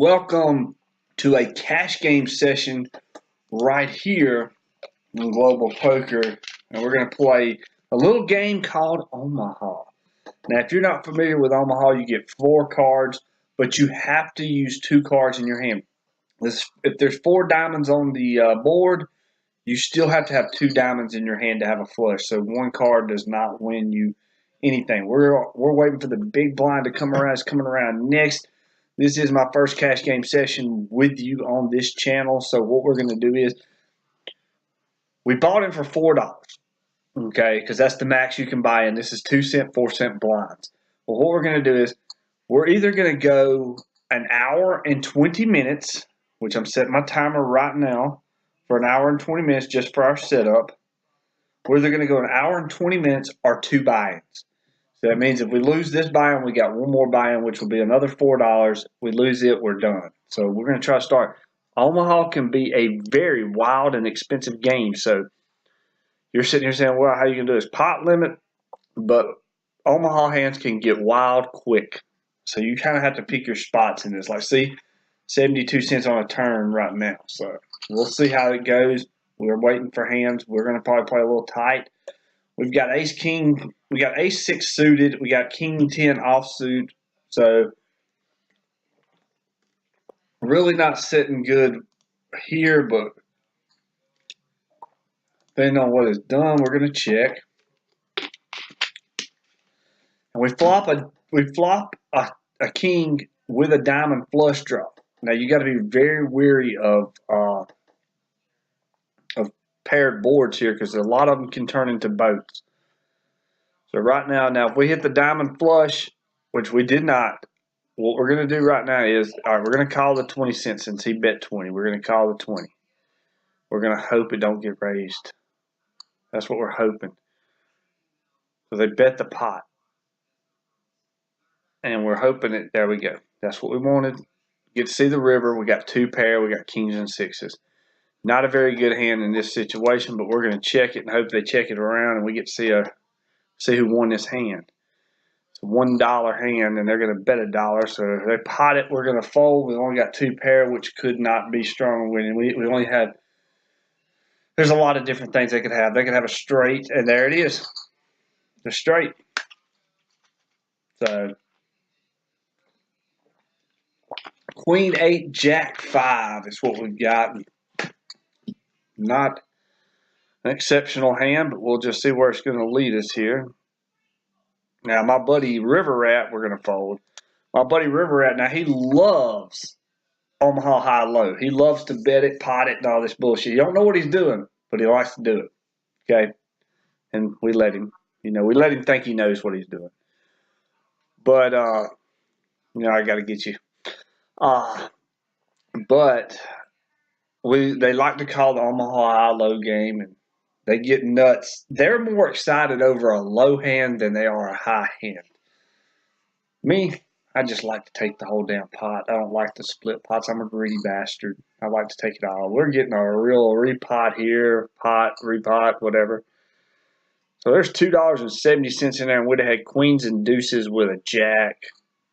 Welcome to a cash game session right here in Global Poker, and we're going to play a little game called Omaha. Now, if you're not familiar with Omaha, you get 4 cards, but you have to use 2 cards in your hand. If there's 4 diamonds on the board, you still have to have 2 diamonds in your hand to have a flush. So 1 card does not win you anything. We're waiting for the big blind to come around. It's coming around next. This is my first cash game session with you on this channel. So what we're going to do is we bought in for $4, okay, because that's the max you can buy in. This is 2-cent, 4-cent blinds. Well, what we're going to do is we're either going to go an hour and 20 minutes, which I'm setting my timer right now for an hour and 20 minutes just for our setup. We're either going to go an hour and 20 minutes or 2 buy-ins. So that means if we lose this buy-in, we got 1 more buy-in, which will be another $4. We lose it, we're done. So we're going to try to start. Omaha can be a very wild and expensive game. So you're sitting here saying, well, how you can do this? Pot limit, but Omaha hands can get wild quick. So you kind of have to pick your spots in this. Like, see, 72 cents on a turn right now. So we'll see how it goes. We're waiting for hands. We're going to probably play a little tight. We've got ace-king. We got ace-6 suited. We got king-10 offsuit. So really not sitting good here, but depending on what is done, we're going to check. And we flop a king with a diamond flush draw. Now you got to be very wary of paired boards here because a lot of them can turn into boats. So right now, if we hit the diamond flush, which we did not, what we're going to do right now is, all right, we're going to call the 20 cents since he bet 20. We're going to call the 20. We're going to hope it don't get raised. That's what we're hoping. So they bet the pot. And we're hoping it, there we go. That's what we wanted. Get to see the river. We got 2 pair. We got kings and 6s. Not a very good hand in this situation, but we're going to check it and hope they check it around and we get to see who won this hand. It's a $1 hand, and they're going to bet $1. So if they pot it, we're going to fold. We only got 2 pair, which could not be strong winning. We only had. There's a lot of different things they could have. They could have a straight, and there it is. The straight. So Queen 8, Jack 5 is what we've got. Not an exceptional hand, but we'll just see where it's going to lead us here. Now, my buddy River Rat, we're going to fold. My buddy River Rat, now he loves Omaha high-low. He loves to bet it, pot it, and all this bullshit. You don't know what he's doing, but he likes to do it, okay? And we let him, we let him think he knows what he's doing. But, I got to get you. But they like to call the Omaha high-low game, and they get nuts. They're more excited over a low hand than they are a high hand. Me, I just like to take the whole damn pot. I don't like to split pots. I'm a greedy bastard. I like to take it all. We're getting a real repot here, pot, repot, whatever. So there's $2.70 in there, and we'd have had queens and deuces with a jack.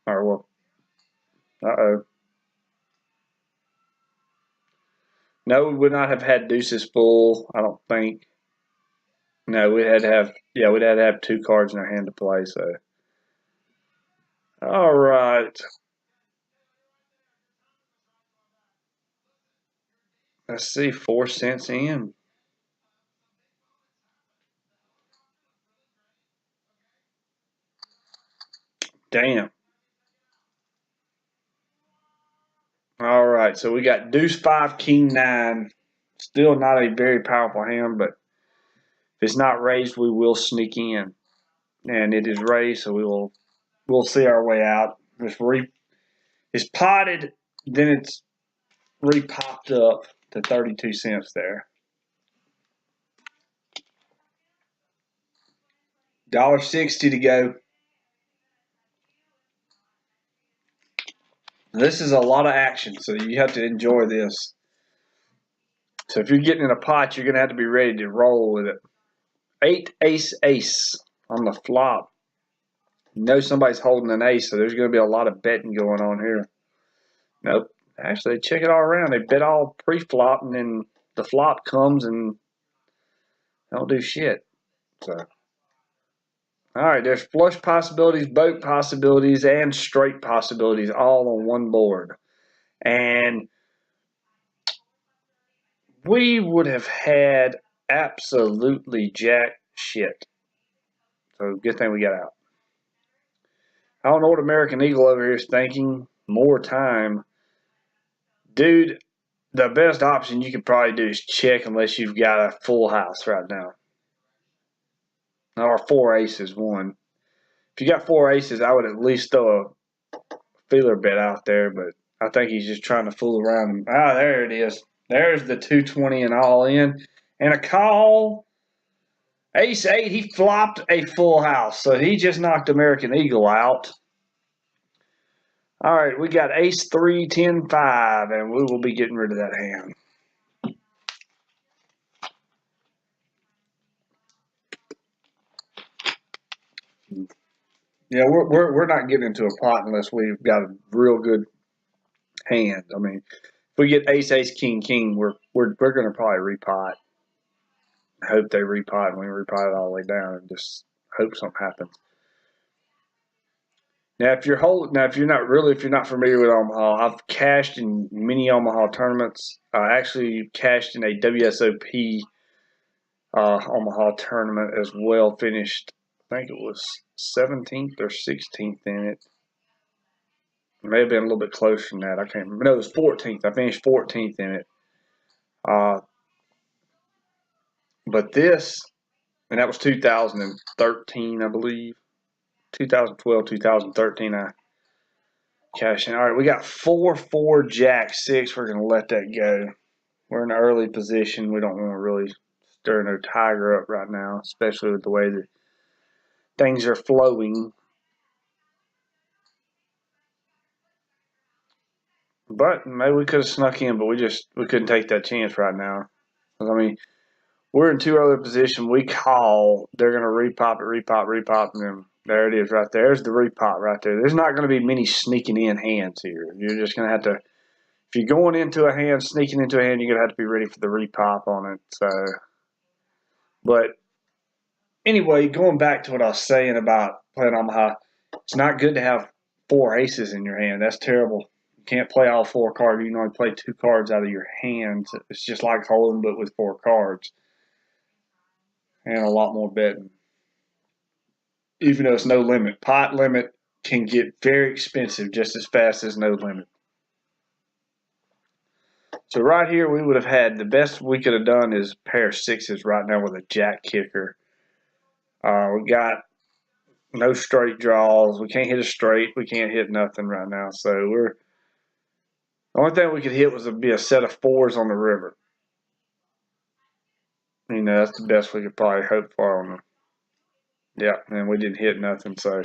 Or, well, uh-oh. No, we would not have had deuces full, I don't think. No, we'd had to have 2 cards in our hand to play, so. All right. Let's see, 4 cents in. Damn. All right, so we got deuce 5, king 9. Still not a very powerful hand, but if it's not raised, we will sneak in. And it is raised, so we'll see our way out. It's potted, then it's re-popped up to 32 cents there. $1.60 to go. This is a lot of action, so you have to enjoy this. So if you're getting in a pot, you're going to have to be ready to roll with it. 8, ace, ace on the flop. You know somebody's holding an ace, so there's going to be a lot of betting going on here. Nope, Actually, they check it all around. They bet all pre-flop, and then the flop comes and they don't do shit. So, all right, there's flush possibilities, boat possibilities, and straight possibilities all on one board. And we would have had absolutely jack shit. So good thing we got out. I don't know what American Eagle over here is thinking. More time. Dude, the best option you could probably do is check unless you've got a full house right now. Or 4 aces, one. If you got 4 aces, I would at least throw a feeler bet out there, but I think he's just trying to fool around. Ah, there it is. There's the 220 and all in. And a call. Ace 8, he flopped a full house, so he just knocked American Eagle out. All right, we got Ace 3, 10, 5, and we will be getting rid of that hand. Yeah, we're not getting into a pot unless we've got a real good hand. I mean, if we get Ace, Ace, King, King, we're going to probably repot. Hope they repot and we repot it all the way down and just hope something happens. Now, if you're not familiar with Omaha, I've cashed in many Omaha tournaments. I actually cashed in a WSOP Omaha tournament as well. Finished, I think it was 17th or 16th in it. It may have been a little bit closer than that. I can't remember. No, it was 14th. I finished 14th in it. But this, and that was 2013, I believe. 2012, 2013, I cashed in. All right, we got 4-4 Jack 6. We're going to let that go. We're in an early position. We don't want to really stir no tiger up right now, especially with the way that things are flowing. But maybe we could have snuck in, but we couldn't take that chance right now. I mean, we're in too early position. We call, they're going to repop it, and then there it is right there. There's the repop right there. There's not going to be many sneaking in hands here. You're just going to have to, if you're going into a hand, sneaking into a hand, you're going to have to be ready for the repop on it. So, but anyway, going back to what I was saying about playing Omaha, it's not good to have 4 aces in your hand. That's terrible. You can't play all 4 cards. You can only play 2 cards out of your hand. It's just like holding, but with 4 cards. And a lot more betting. Even though it's no limit. Pot limit can get very expensive just as fast as no limit. So right here we would have had, the best we could have done is a pair of 6s right now with a jack kicker. We got no straight draws. We can't hit a straight. We can't hit nothing right now. So the only thing we could hit would be a set of 4s on the river. You know, that's the best we could probably hope for on them. Yeah, and we didn't hit nothing. So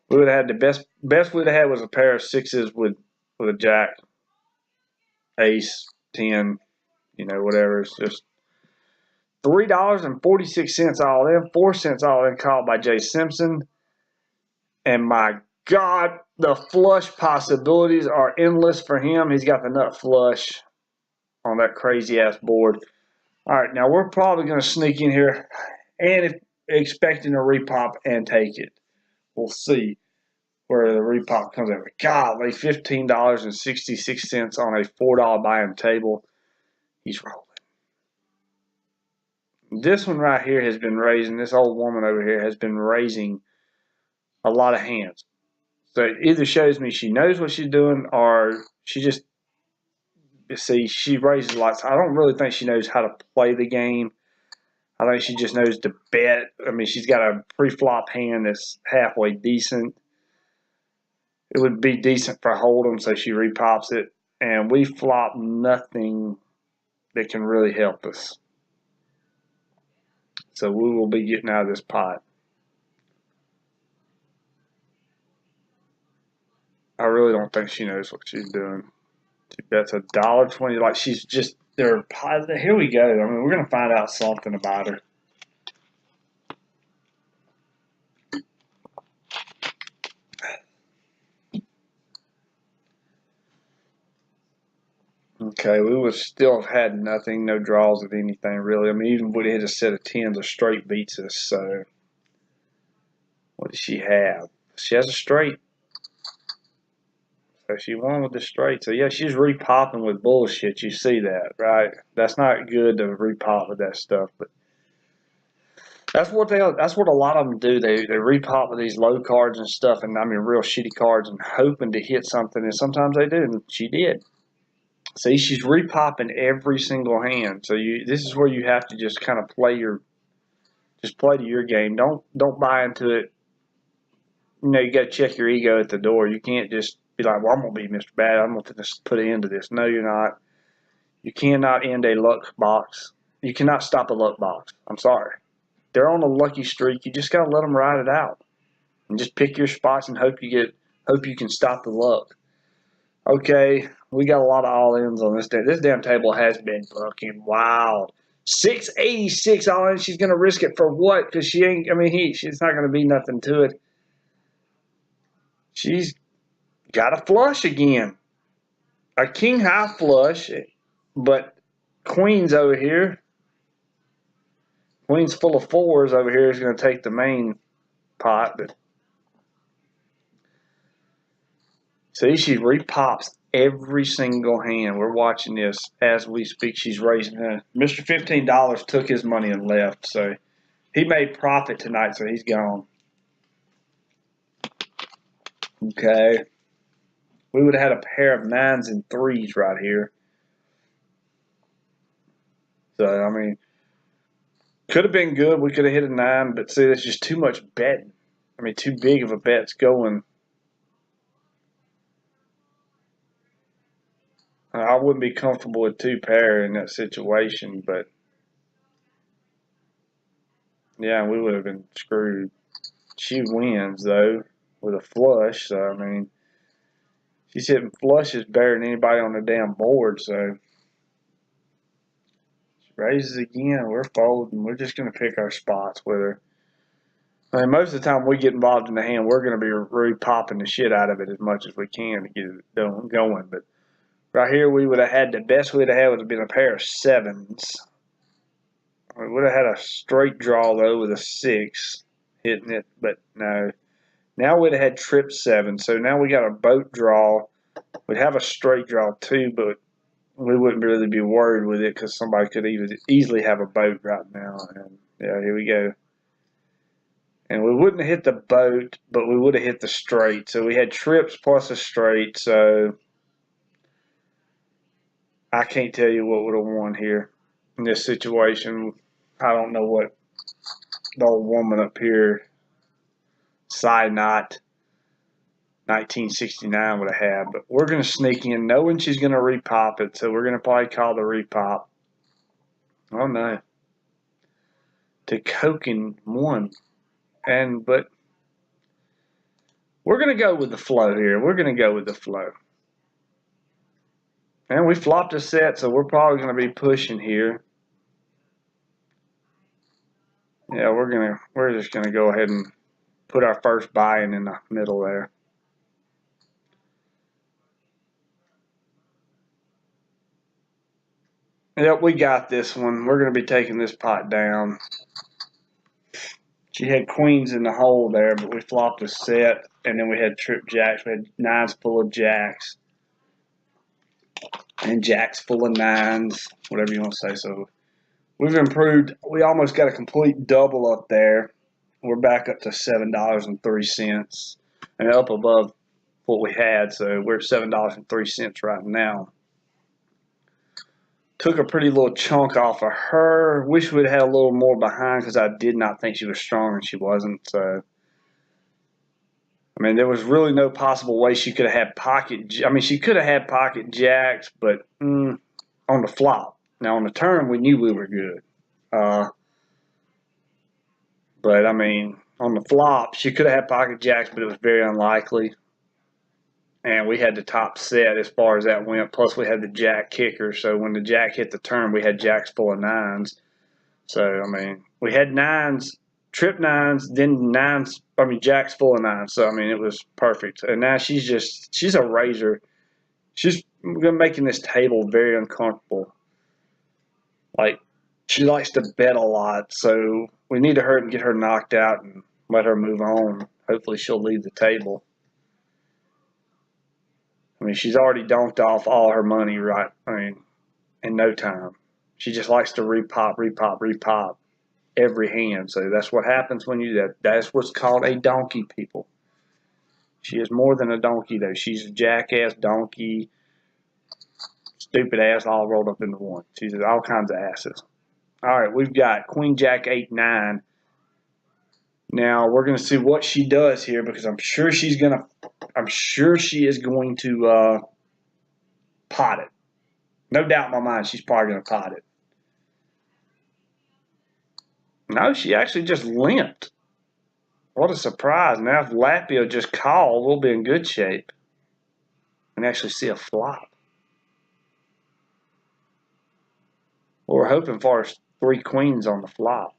we would have had the best we'd have had was a pair of 6s with a jack, ace, 10, you know, whatever. It's just $3.46 all in, 4 cents all in, called by Jay Simpson. And my God, the flush possibilities are endless for him. He's got the nut flush on that crazy ass board. All right, now we're probably going to sneak in here and expecting a repop and take it. We'll see where the repop comes out. Golly, $15.66 on a $4 buy-in table. He's rolling. This one right here has been raising, this old woman over here has been raising a lot of hands. So it either shows me she knows what she's doing or she just, see, she raises lots. I don't really think she knows how to play the game. I think she just knows to bet. I mean, she's got a pre-flop hand that's halfway decent. It would be decent for hold'em, so she repops it. And we flop nothing that can really help us. So we will be getting out of this pot. I really don't think she knows what she's doing. She bets $1.20. Like she's just there. Here we go. I mean, we're gonna find out something about her. Okay, we would still have had nothing, no draws of anything really. I mean, even if we hit a set of tens, a straight beats us. So, what does she have? She has a straight. So she won with the straight. So yeah, she's repopping with bullshit. You see that, right? That's not good to repop with that stuff, but that's what a lot of them do. They repop with these low cards and stuff, and I mean real shitty cards, and hoping to hit something. And sometimes they do, and she did. See, she's repopping every single hand. So this is where you have to just kind of play to your game. Don't buy into it. You know, you got to check your ego at the door. You can't just be like, well, I'm gonna be Mr. Bad. I'm gonna just put an end to this. No, you're not. You cannot end a luck box. You cannot stop a luck box. I'm sorry. They're on a lucky streak. You just gotta let them ride it out, and just pick your spots and hope you can stop the luck. Okay, we got a lot of all-ins on this day. This damn table has been fucking wild. 686 all-in. She's going to risk it for what? Because she ain't, I mean, she's not going to be nothing to it. She's got a flush again. A king-high flush, but queen's over here. Queen's full of fours over here is going to take the main pot, but see, she repops every single hand. We're watching this as we speak. She's raising her. Mr. $15 took his money and left, so he made profit tonight, so he's gone. Okay. We would have had a pair of 9s and 3s right here. So, I mean, could have been good. We could have hit a 9, but see, that's just too much betting. I mean, too big of a bet's going. I wouldn't be comfortable with 2 pair in that situation, but yeah, we would have been screwed. She wins, though, with a flush. So, I mean, she's hitting flushes better than anybody on the damn board. So, she raises again. We're folding. We're just going to pick our spots with her. I mean, most of the time we get involved in the hand, we're going to be re-popping the shit out of it as much as we can to get it going. But right here, we would have had the best we'd have had would have been a pair of 7s. We would have had a straight draw, though, with a 6 hitting it, but no. Now we'd have had trip 7, so now we got a boat draw. We'd have a straight draw, too, but we wouldn't really be worried with it because somebody could easily have a boat right now. And yeah, here we go. And we wouldn't have hit the boat, but we would have hit the straight. So we had trips plus a straight, so I can't tell you what would have won here in this situation. I don't know what the old woman up here, side knot 1969 would have had, but we're going to sneak in knowing she's going to repop it, so we're going to probably call the repop. Oh no. To Koken 1. But we're going to go with the flow here. We're going to go with the flow. And we flopped a set, so we're probably going to be pushing here. Yeah, we're just gonna go ahead and put our first buy-in in the middle there. Yep, we got this one. We're gonna be taking this pot down. She had queens in the hole there, but we flopped a set, and then we had trip jacks. We had 9s full of jacks, and jacks full of 9s, whatever you want to say. So we've improved. We almost got a complete double up there. We're back up to $7.03 and up above what we had. So we're at $7.03 right now. Took a pretty little chunk off of her. Wish we'd had a little more behind because I did not think she was strong and she wasn't. So, I mean, there was really no possible way she could have had pocket. I mean, she could have had pocket jacks, but on the flop. Now, on the turn, we knew we were good. But, I mean, on the flop, she could have had pocket jacks, but it was very unlikely. And we had the top set as far as that went. Plus, we had the jack kicker. So, when the jack hit the turn, we had jacks full of 9s. So, I mean, we had 9s, trip 9s, then 9s, I mean, jacks full of 9s. So, I mean, it was perfect. And now she's a razor. She's We're making this table very uncomfortable. Like, she likes to bet a lot, so we need to hurry and get her knocked out and let her move on. Hopefully she'll leave the table. I mean, she's already dunked off all her money, right? I mean, in no time. She just likes to repop, repop, repop every hand. So that's what happens when you do that. That's what's called a donkey, people. She is more than a donkey, though. She's a jackass, donkey, stupid ass, all rolled up into one. She's all kinds of asses. All right, we've got Queen Jack 8 9. Now we're gonna see what she does here because I'm sure she is going to pot it. No doubt in my mind, she's probably gonna pot it. No, she actually just limped. What a surprise! Now if Latvia just called, we'll be in good shape and actually see a flop. What we're hoping for is 3 queens on the flop.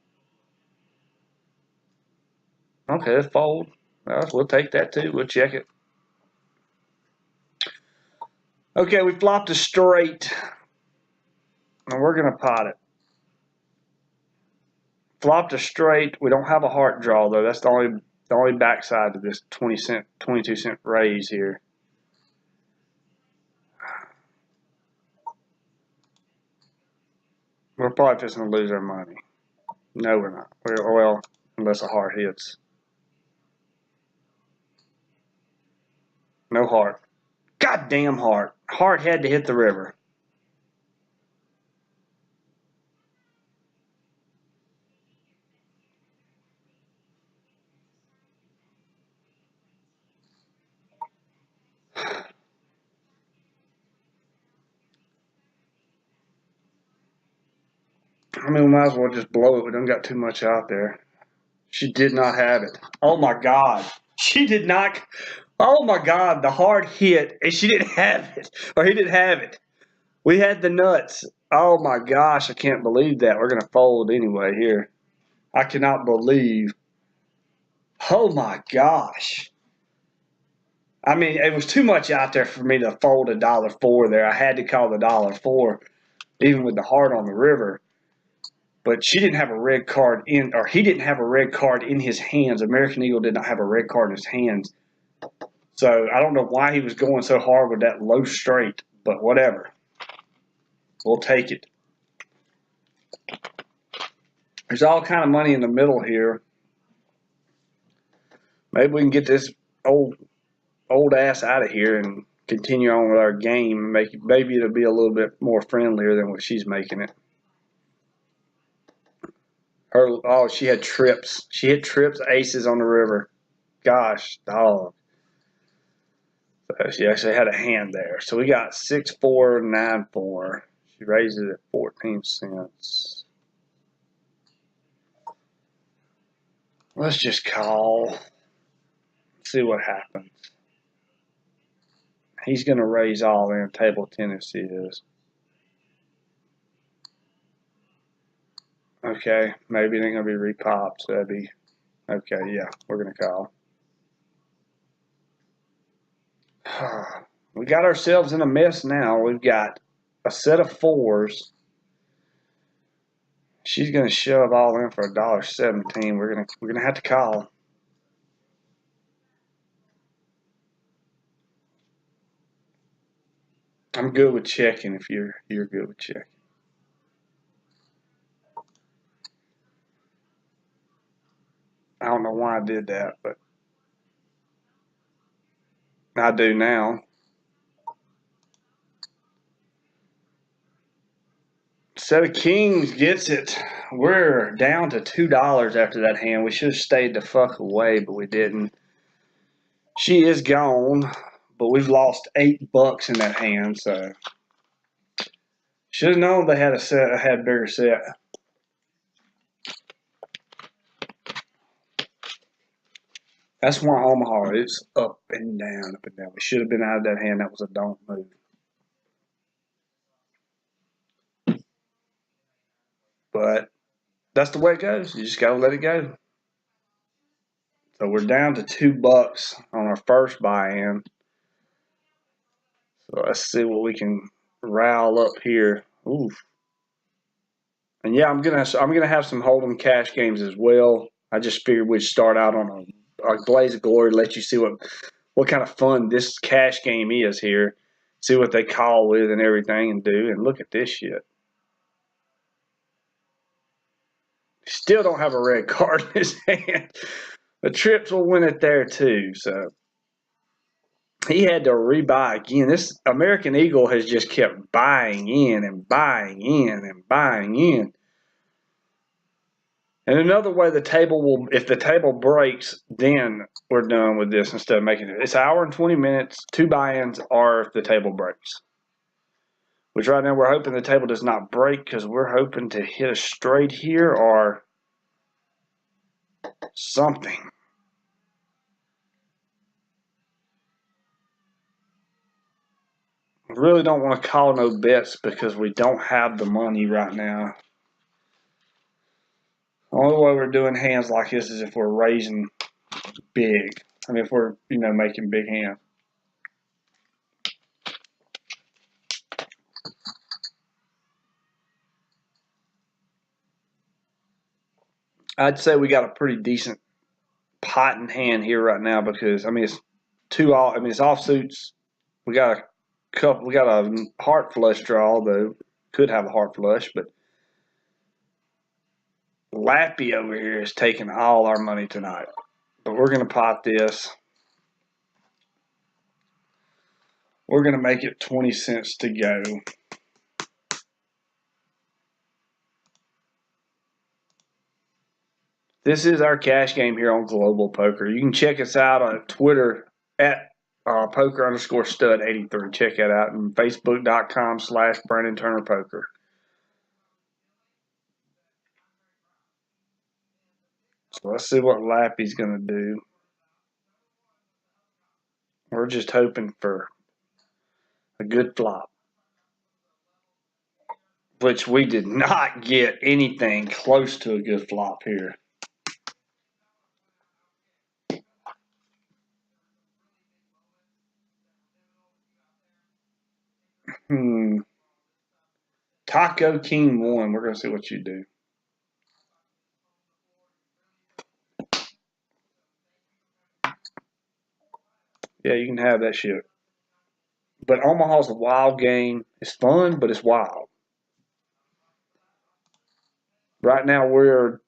Okay, fold. Well, we'll take that too. We'll check it. Okay, we flopped a straight, and we're gonna pot it. Flopped a straight. We don't have a heart draw though. That's the only backside to this 22 cent raise here. We're probably just gonna lose our money. No, we're not. Well, unless a heart hits. No heart. Goddamn heart. Heart had to hit the river. I mean, we might as well just blow it. We don't got too much out there. She did not have it. Oh my God. She did not. Oh my God. The heart hit and she didn't have it. Or he didn't have it. We had the nuts. Oh my gosh. I can't believe that. We're going to fold anyway here. I cannot believe. Oh my gosh. I mean, it was too much out there for me to fold $1.04 there. I had to call the $1.04, even with the heart on the river. But she didn't have a red card in, or he didn't have a red card in his hands. American Eagle did not have a red card in his hands. So I don't know why he was going so hard with that low straight, but whatever. We'll take it. There's all kind of money in the middle here. Maybe we can get this old ass out of here and continue on with our game. Maybe it'll be a little bit more friendlier than what she's making it. She had trips. She hit trips, aces on the river. Gosh, dog. So she actually had a hand there. So we got 6-4, 9-4. She raises it at 14 cents. Let's just call. See what happens. He's going to raise all in. Table tennis is. Okay, maybe it ain't going to be repopped. So that'd be. Okay, yeah, we're going to call. We got ourselves in a mess now. We've got a set of 4s. She's gonna shove all in for $1.17. We're gonna have to call. I'm good with checking if you're good with checking. I don't know why I did that, but I do now. Set of kings gets it. We're down to $2 after that hand. We should have stayed the fuck away, but we didn't. She is gone, but we've lost $8 in that hand, so should have known they had a bigger set. That's why Omaha is up and down, up and down. We should have been out of that hand. That was a don't move. But that's the way it goes. You just got to let it go. So we're down to $2 on our first buy-in. So let's see what we can rile up here. Ooh. And yeah, I'm gonna have some Hold'em cash games as well. I just figured we'd start out on a blaze of glory, let you see what kind of fun this cash game is here. See what they call with and everything and do. And look at this shit. Still don't have a red card in his hand. The Trips will win it there too. So he had to rebuy again. This American Eagle has just kept buying in and buying in and buying in. And another way the table will, if the table breaks, then we're done with this instead of making it. It's an hour and 20 minutes, 2 buy-ins, or if the table breaks. Which right now we're hoping the table does not break because we're hoping to hit a straight here or something. I really don't want to call no bets because we don't have the money right now. The only way we're doing hands like this is if we're raising big. I mean, if we're, making big hands. I'd say we got a pretty decent pot in hand here right now because, it's it's offsuits. We got a couple, we got a heart flush draw, though. Could have a heart flush, but Lappy over here is taking all our money tonight. But we're going to pot this. We're going to make it 20 cents to go. This is our cash game here on Global Poker. You can check us out on Twitter at poker_stud83. Check that out. And Facebook.com/Brandon Turner Poker. So let's see what Lappy's going to do. We're just hoping for a good flop, which we did not get anything close to a good flop here. Taco King 1. We're going to see what you do. Yeah, you can have that shit. But Omaha's a wild game. It's fun, but it's wild. Right now we're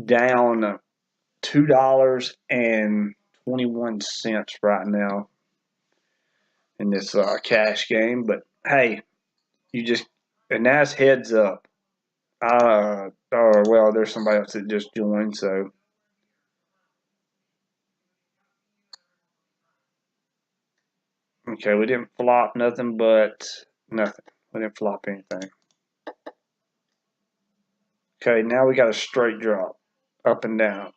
down $2.21 right now in this cash game. But hey, and that's heads up. Well, there's somebody else that just joined, so. Okay, we didn't flop nothing but nothing. We didn't flop anything. Okay, now we got a straight drop, up and down.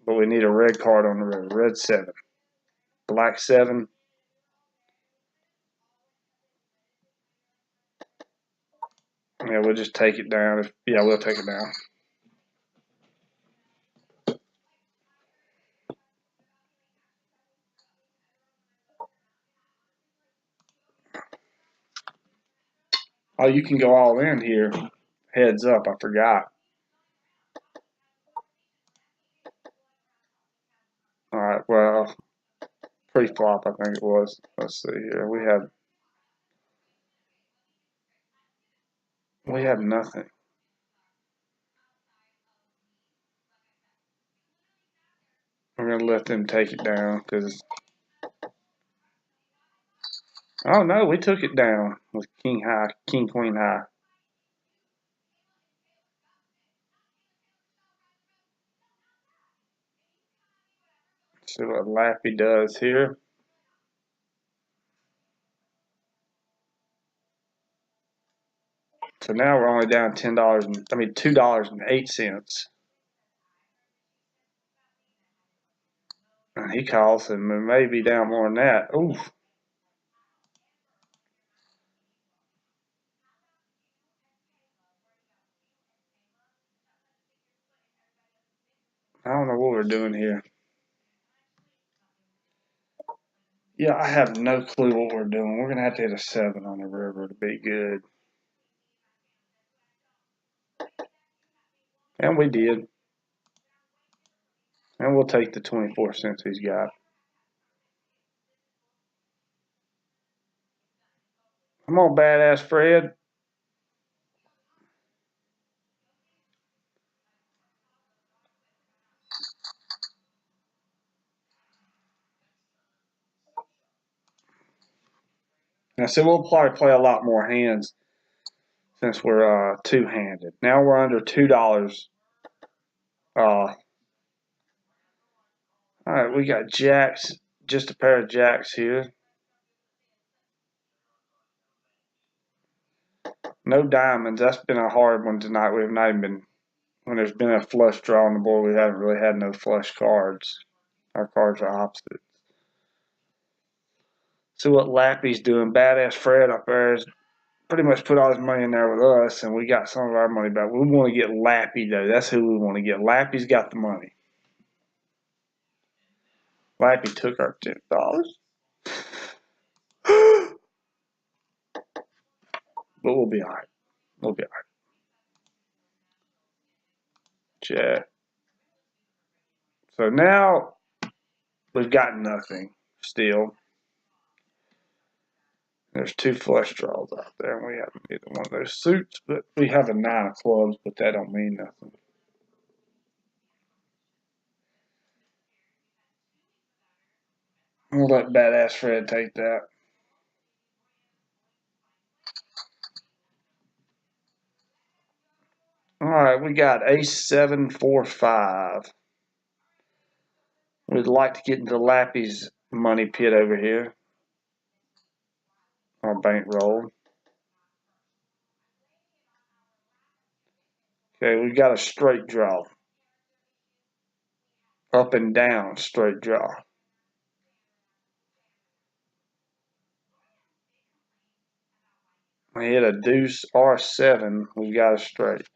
But we need a red card on the road. Red 7. Black 7. Yeah, we'll just take it down. Yeah, we'll take it down. Oh, you can go all in here. Heads up, I forgot. All right, well, pre-flop, I think it was. Let's see here. We have nothing. We're gonna let them take it down because. Oh no, we took it down with King High, King Queen High. See what Lappy does here. So now we're only down $2.08. And he calls and it may be down more than that. Oof. I don't know what we're doing here. Yeah, I have no clue what we're doing. We're going to have to hit a 7 on the river to be good. And we did. And we'll take the 24 cents he's got. Come on, badass Fred. Now, so we'll probably play a lot more hands since we're two-handed. Now we're under $2. All right, we got jacks, just a pair of jacks here. No diamonds. That's been a hard one tonight. We've not even been, when there's been a flush draw on the board, we haven't really had no flush cards. Our cards are opposite. See what Lappy's doing. Badass Fred up there has pretty much put all his money in there with us, and we got some of our money back. We want to get Lappy, though. That's who we want to get. Lappy's got the money. Lappy took our $10. But we'll be all right. We'll be all right. Check. So now we've got nothing still. There's two flush draws out there, and we haven't either one of those suits, but we have a 9 of clubs, but that don't mean nothing. We'll let badass Fred take that. All right, we got ace 7, 4, 5. We'd like to get into Lappy's money pit over here. Our bankroll. Okay, we got a straight draw. Up and down straight draw. We hit a deuce R7. We got a straight.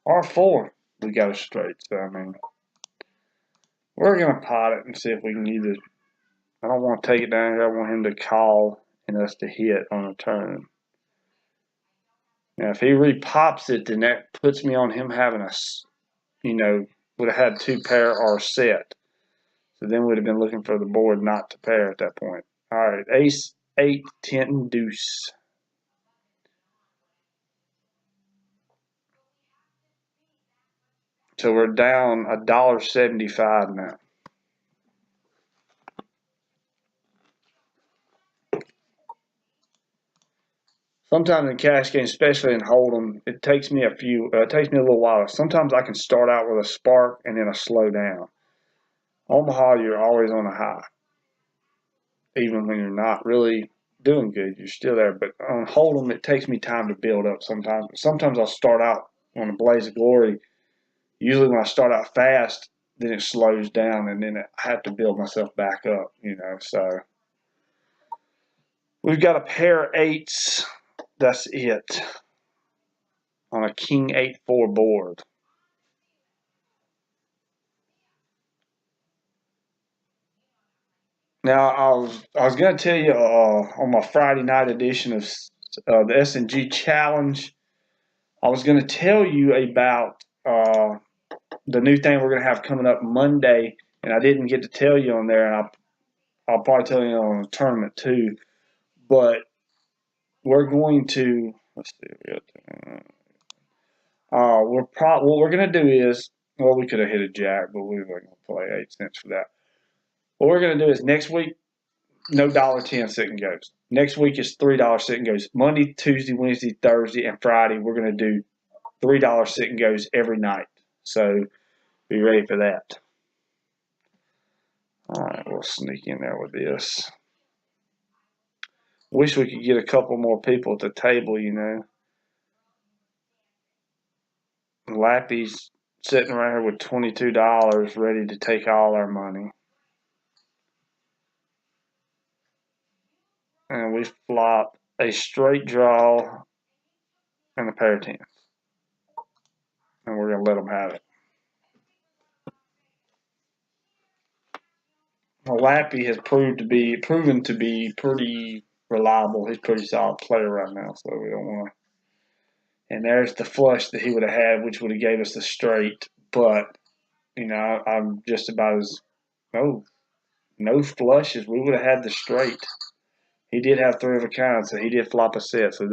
R4. We got a straight. So I mean, we're gonna pot it and see if we can either. I don't want to take it down here. I want him to call and us to hit on a turn. Now, if he repops it, then that puts me on him having a, would have had 2 pair or set. So then we'd have been looking for the board not to pair at that point. All right, ace, 8, 10, deuce. So we're down $1.75 now. Sometimes in cash games, especially in Hold'em, it takes me a little while. Sometimes I can start out with a spark and then a slow down. Omaha, you're always on a high. Even when you're not really doing good, you're still there. But on Hold'em, it takes me time to build up sometimes. Sometimes I'll start out on a blaze of glory. Usually when I start out fast, then it slows down, and then I have to build myself back up, So we've got a pair of 8s. That's it. On a king 8-4 board. Now I was going to tell you on my Friday night edition of the S&G Challenge, I was going to tell you about the new thing we're going to have coming up Monday, and I didn't get to tell you on there, and I'll probably tell you on the tournament too. But we're going to what we're going to do is, well, we could have hit a jack, but we weren't going to play 8 cents for that. What we're going to do is next week, no $1.10 sit and goes. Next week is $3 sit and goes. Monday, Tuesday, Wednesday, Thursday, and Friday, we're going to do $3 sit and goes every night. So be ready for that. All right, we'll sneak in there with this. Wish we could get a couple more people at the table, Lappy's sitting right here with $22 ready to take all our money. And we flop a straight draw and a pair of 10s. And we're going to let them have it. Well, Lappy has proven to be pretty reliable. He's a pretty solid player right now, so we don't want to. And there's the flush that he would have had, which would have gave us the straight. But I'm just about as no flushes. We would have had the straight. He did have three of a kind, so he did flop a set. So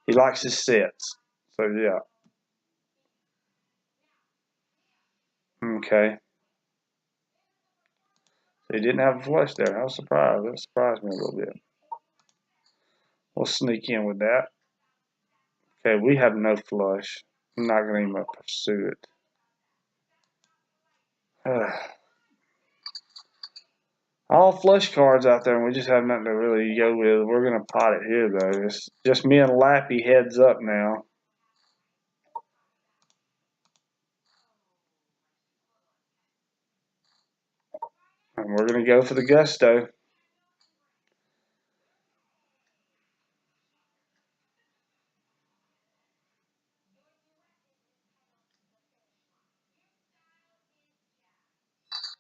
he likes his sets. So yeah. Okay. So he didn't have a flush there. I was surprised. That surprised me a little bit. We'll sneak in with that. Okay, we have no flush. I'm not going to even pursue it. All flush cards out there, and we just have nothing to really go with. We're going to pot it here, though. It's just me and Lappy heads up now. And we're going to go for the gusto.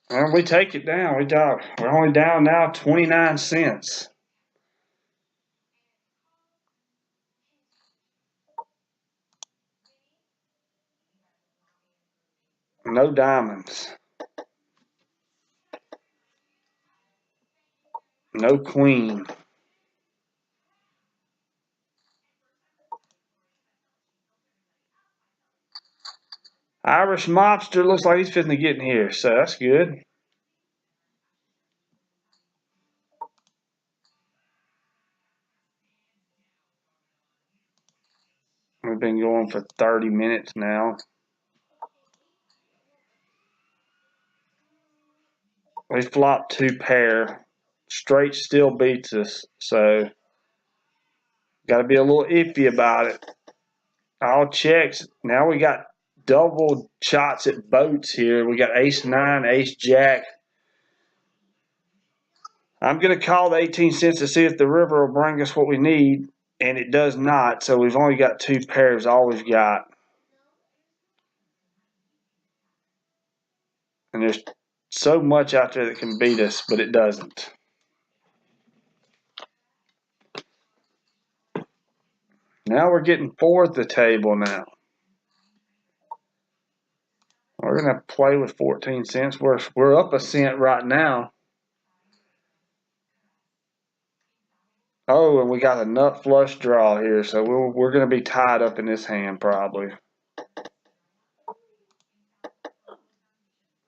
And we take it down. We're only down now 29 cents. No diamonds. No queen. Irish Mobster looks like he's fitting to get in here, so that's good. We've been going for 30 minutes now. We flopped two pair. Straight still beats us, so got to be a little iffy about it. All checks. Now we got double shots at boats here. We got ace nine, ace jack. I'm going to call the 18 cents to see if the river will bring us what we need, and it does not. So we've only got two pairs, all we've got. And there's so much out there that can beat us, but it doesn't. Now we're getting four at the table now. We're going to play with 14 cents. We're up a cent right now. Oh, and we got a nut flush draw here, so we're going to be tied up in this hand probably.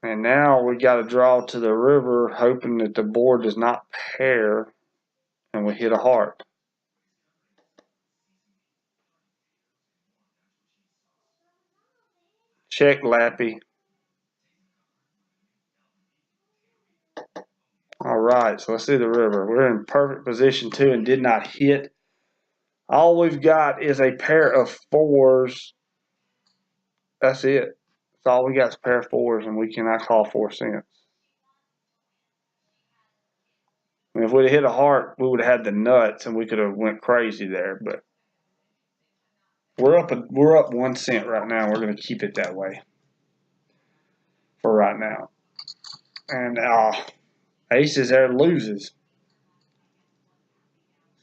And now we got to draw to the river, hoping that the board does not pair, and we hit a heart. Check, Lappy. All right, so let's see the river. We're in perfect position too and did not hit. All we've got is a pair of fours. That's it. That's all we got is a pair of fours, and we cannot call 4 cents. And if we'd have hit a heart, we would have had the nuts, and we could have went crazy there. But we're up 1 cent right now. We're going to keep it that way for right now. And aces there loses.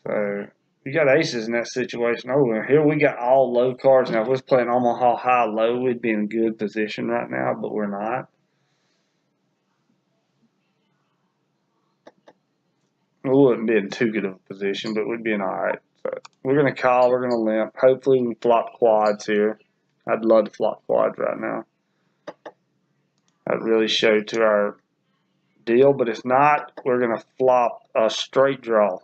So you got aces in that situation. Oh, and here we got all low cards. Now, if we was playing Omaha high low, we'd be in good position right now, but we're not. We wouldn't be in too good of a position, but we'd be in all right. So we're going to call. We're going to limp. Hopefully, we can flop quads here. I'd love to flop quads right now. That really showed to our deal, but if not, we're going to flop a straight draw.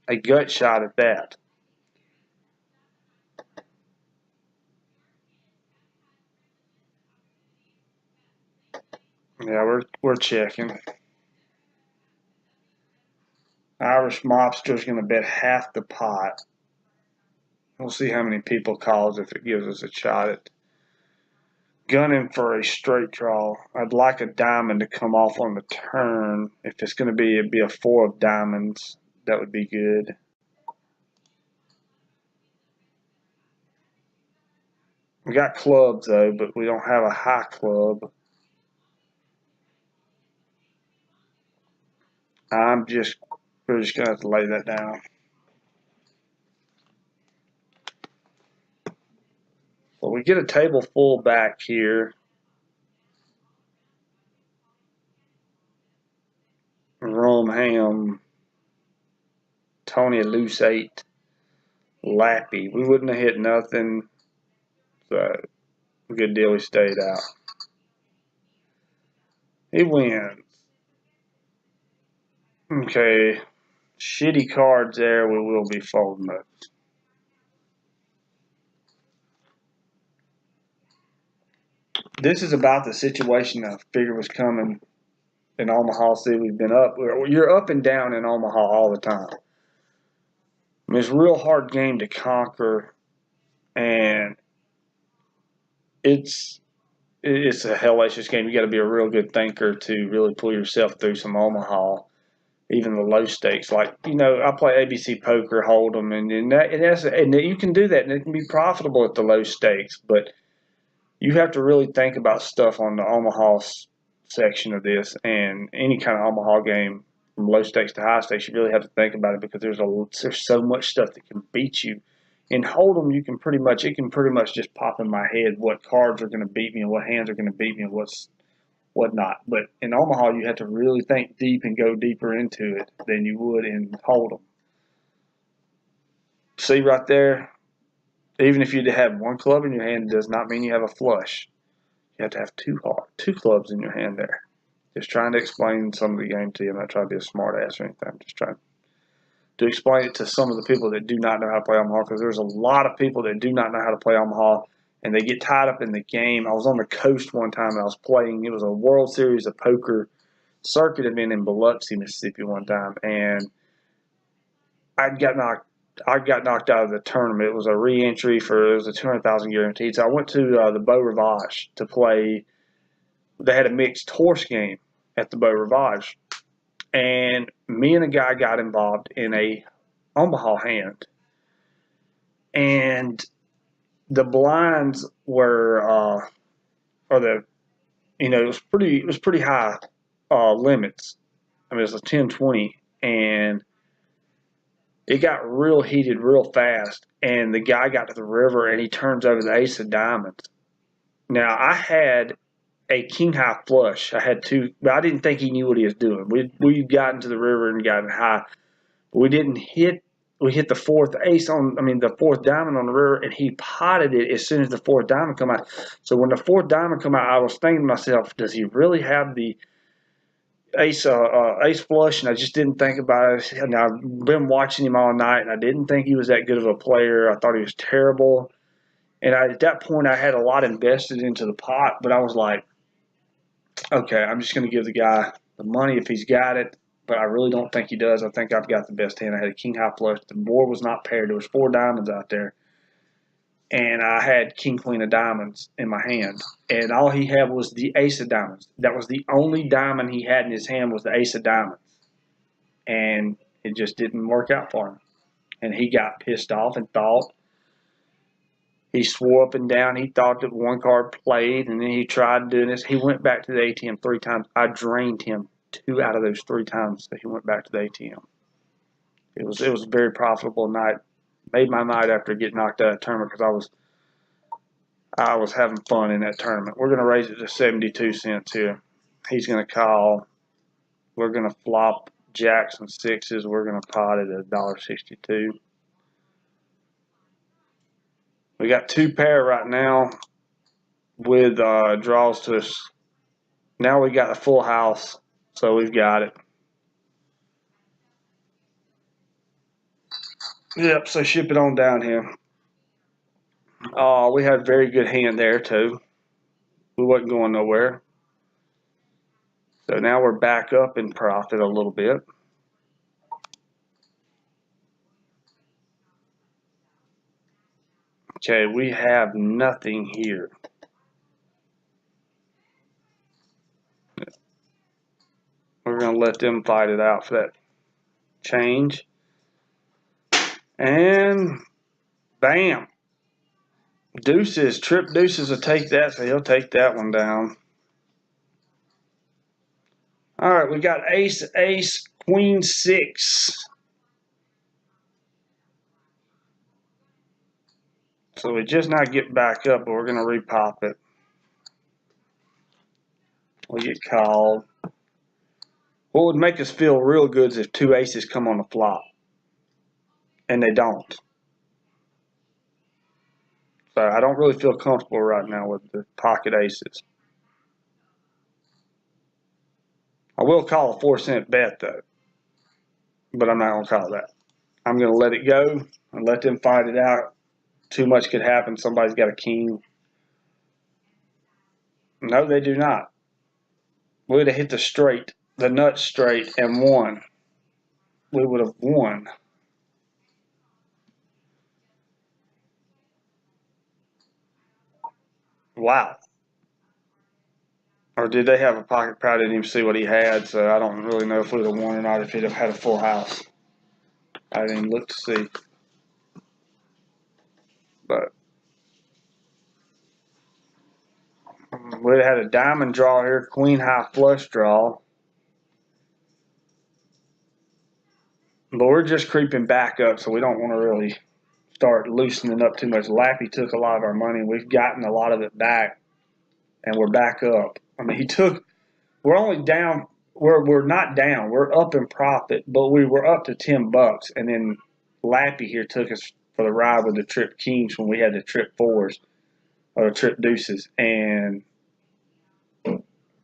A gut shot at that. Yeah, we're checking. Irish Mobster's going to bet half the pot. We'll see how many people calls if it gives us a shot at gunning for a straight draw. I'd like a diamond to come off on the turn. If it's going to be, it'd be a 4 of diamonds. That would be good. We got clubs though, but we don't have a high club. we're just going to have to lay that down. So we get a table full back here. Rome Ham, Tony a loose 8, Lappy. We wouldn't have hit nothing. So good deal he stayed out. He wins. Okay. Shitty cards there. We will be folding those. This is about the situation I figured was coming in Omaha City. We've been up. You're up and down in Omaha all the time. I mean, it's a real hard game to conquer, and it's a hellacious game. You got to be a real good thinker to really pull yourself through some Omaha, even the low stakes. Like, you know, I play ABC Poker, Hold'em, and you can do that, and it can be profitable at the low stakes, but you have to really think about stuff on the Omaha section of this, and any kind of Omaha game from low stakes to high stakes, you really have to think about it because there's so much stuff that can beat you. In Hold'em, it can pretty much just pop in my head what cards are going to beat me and what hands are going to beat me and what not. But in Omaha, you have to really think deep and go deeper into it than you would in Hold'em. See right there, even if you have one club in your hand, it does not mean you have a flush. You have to have two clubs in your hand there. Just trying to explain some of the game to you. I'm not trying to be a smart ass or anything. I'm just trying to explain it to some of the people that do not know how to play Omaha, because there's a lot of people that do not know how to play Omaha, and they get tied up in the game. I was on the coast one time and I was playing. It was a World Series of Poker circuit event in Biloxi, Mississippi one time, and I got knocked out of the tournament. It was a re-entry it was a 200,000 guaranteed. So I went to the Beau Rivage to play. They had a mixed horse game at the Beau Rivage, and me and a guy got involved in a Omaha hand, and the blinds were it was pretty high limits. I mean, it was a 10-20, and it got real heated real fast, and the guy got to the river and he turns over the ace of diamonds. Now I had a king high flush. I had two, but I didn't think he knew what he was doing. We got into the river and gotten high, but we didn't hit. We hit the fourth the fourth diamond on the river, and he potted it as soon as the fourth diamond come out. So when the fourth diamond come out, I was thinking to myself, does he really have the ace flush? And I just didn't think about it. And I've been watching him all night, and I didn't think he was that good of a player. I thought he was terrible. And at that point, I had a lot invested into the pot, but I was like, okay, I'm just going to give the guy the money if he's got it, but I really don't think he does. I think I've got the best hand. I had a king high flush. The board was not paired. There was 4 diamonds out there, and I had king queen of diamonds in my hand, and all he had was the ace of diamonds. That was the only diamond he had in his hand, was the ace of diamonds, and it just didn't work out for him. And he got pissed off and thought. He swore up and down. He thought that one card played, and then he tried doing this. He went back to the ATM 3 times. I drained him 2 out of those 3 times that he went back to the ATM. It was a very profitable night. Made my night after getting knocked out of the tournament because I was having fun in that tournament. We're going to raise it to 72 cents here. He's going to call. We're going to flop jacks and sixes. We're going to pot it at $1.62. We got 2 pair right now with draws to us. Now we got a full house, so we've got it. Yep, so ship it on down here. We had a very good hand there, too. We wasn't going nowhere. So now we're back up in profit a little bit. Okay, we have nothing here. We're going to let them fight it out for that change. And bam. Deuces, trip deuces will take that, so he'll take that one down. All right, we got ace, ace, queen, 6. So we just now get back up, but we're going to repop it. We get called. What would make us feel real good is if 2 aces come on the flop. And they don't. So I don't really feel comfortable right now with the pocket aces. I will call a 4-cent bet though. But I'm not going to call that. I'm going to let it go and let them fight it out. Too much could happen. Somebody's got a king. No, they do not. We would have hit the straight, the nut straight, and won. We would have won. Wow. Or did they have a pocket pair? I didn't even see what he had, so I don't really know if we would have won or not if he'd have had a full house. I didn't even look to see. But we had a diamond draw here, queen high flush draw. But we're just creeping back up, so we don't want to really start loosening up too much. Lappy took a lot of our money. We've gotten a lot of it back, and we're back up. I mean, we're only down, we're not down. We're up in profit, but we were up to $10, and then Lappy here took us for the ride with the trip kings when we had the trip 4s or trip deuces and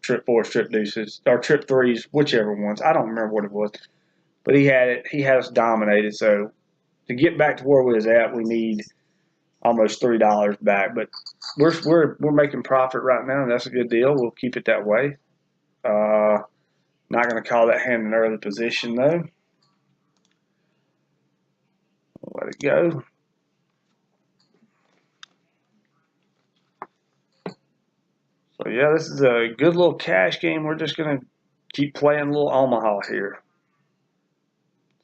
trip 4s, trip deuces, or trip 3s, whichever ones. I don't remember what it was, but he had it. He had us dominated. So to get back to where we was at, we need almost $3 back. But we're making profit right now, and that's a good deal. We'll keep it that way. Not going to call that hand an early position though. Let it go. So yeah, this is a good little cash game. We're just going to keep playing a little Omaha here.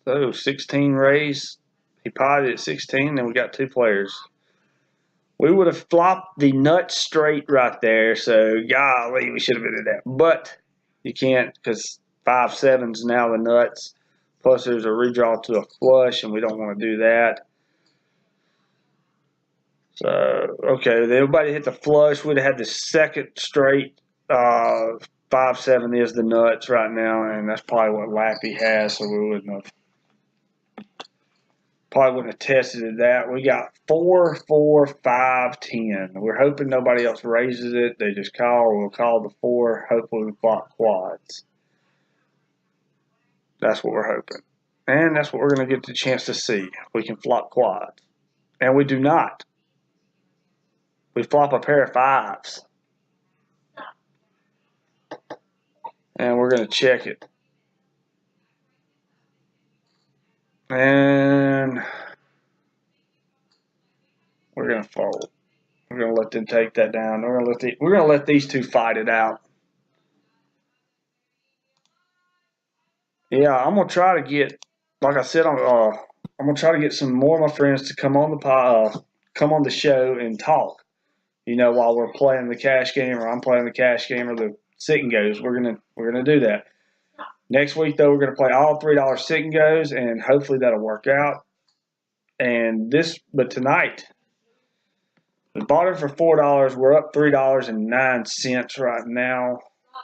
So 16 raise. He potted at 16, and we got 2 players. We would have flopped the nut straight right there. So golly, we should have been at that. But you can't because 5-7's now the nuts. Plus there's a redraw to a flush, and we don't want to do that. So, okay, everybody hit the flush. We'd have had the second straight. 5-7 is the nuts right now, and that's probably what Lappy has, so we wouldn't have tested that. We got 4, 4, 5, 10. We're hoping nobody else raises it. They just call. We'll call the 4. Hopefully we flop quads. That's what we're hoping. And that's what we're going to get the chance to see. We can flop quads. And we do not. We flop a pair of 5s. And we're going to check it. And we're going to fold. We're going to let them take that down. We're going to let these 2 fight it out. Yeah, I'm going to try to get, like I said, I'm going to try to get some more of my friends to come on the show and talk. You know, while we're playing the cash game, or I'm playing the cash game, or the sit and goes. We're gonna do that. Next week though, we're gonna play all $3 sit and goes, and hopefully that'll work out. But tonight, we bought it for $4. We're up $3.09 right now,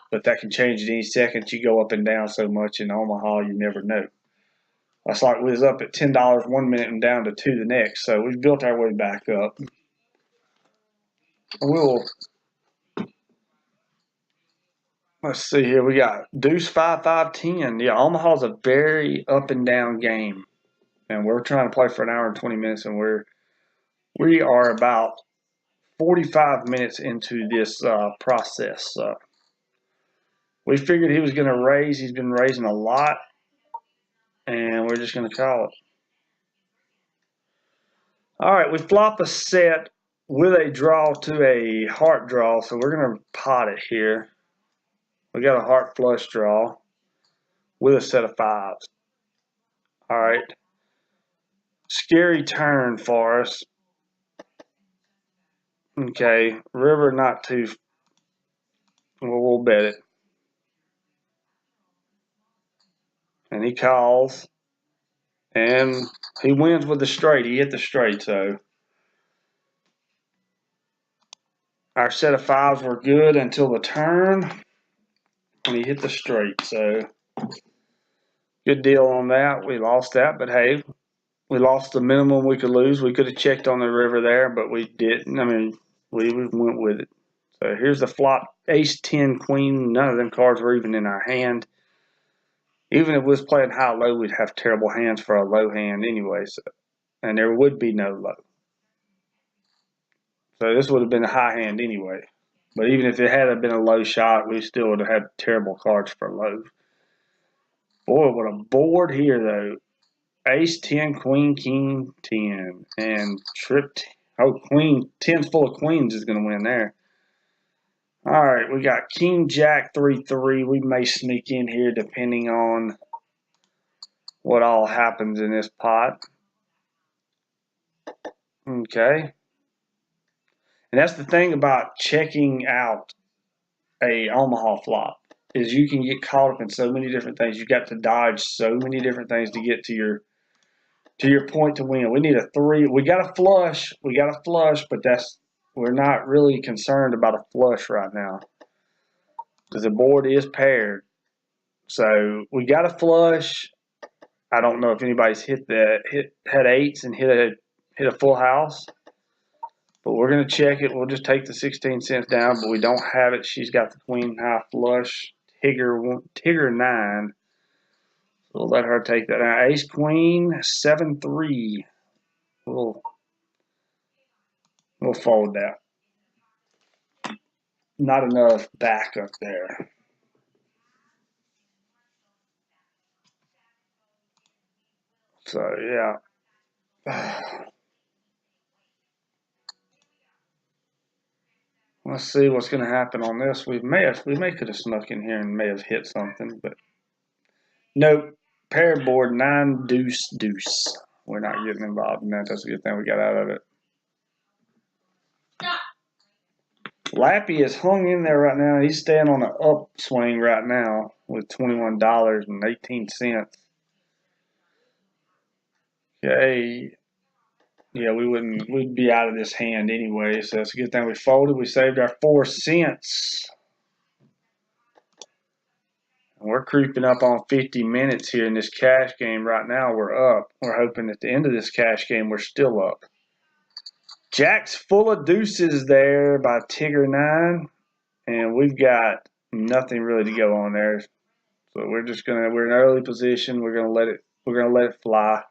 but that can change at any second. You go up and down so much in Omaha, you never know. That's like we was up at $10 1 minute and down to $2 the next. So we've built our way back up. Let's see here. We got deuce 5, 5, 10. Yeah, Omaha's a very up and down game, and we're trying to play for an hour and 20 minutes, and we are about 45 minutes into this process. We figured he was going to raise. He's been raising a lot, and we're just going to call it. All right, we flop a set with a draw to a heart draw, so we're going to pot it here. We got a heart flush draw with a set of 5s. All right. Scary turn for us. Okay, river not too. Well, we'll bet it. And he calls. And he wins with the straight. He hit the straight, so our set of fives were good until the turn. And he hit the straight, so good deal on that. We lost that, but hey, we lost the minimum we could lose. We could have checked on the river there, but we didn't. I mean, we went with it. So here's the flop. Ace, 10, queen. None of them cards were even in our hand. Even if we was playing high-low, we'd have terrible hands for a low hand anyway. So, and there would be no low. So this would have been a high hand anyway. But even if it had been a low shot, we still would have had terrible cards for low. Boy, what a board here, though. Ace, 10, queen, king, 10. And trip. Oh, queen. 10's full of queens is going to win there. All right, we got king, jack, 3-3. We may sneak in here depending on what all happens in this pot. Okay. And that's the thing about checking out a Omaha flop, is you can get caught up in so many different things. You got to dodge so many different things to get to your point to win. We need a 3. We got a flush. But we're not really concerned about a flush right now because the board is paired. So we got a flush. I don't know if anybody's had 8s and hit a full house. But we're going to check it. We'll just take the 16 cents down, but we don't have it. She's got the queen high flush. Tigger 9. So we'll let her take that out. Ace queen 7-3. We'll fold that. Not enough backup there. So yeah. Let's see what's going to happen on this. We could have snuck in here and may have hit something, but nope. Pair board 9 deuce deuce. We're not getting involved in that. That's a good thing we got out of it. Lappy is hung in there right now. He's staying on an upswing right now with $21.18. Okay. Yeah, we'd be out of this hand anyway, so it's a good thing we folded. We saved our 4 cents. And we're creeping up on 50 minutes here in this cash game right now. We're up. We're hoping at the end of this cash game we're still up. Jack's full of deuces there by Tigger 9. And we've got nothing really to go on there. So we're in an early position. We're gonna let it fly.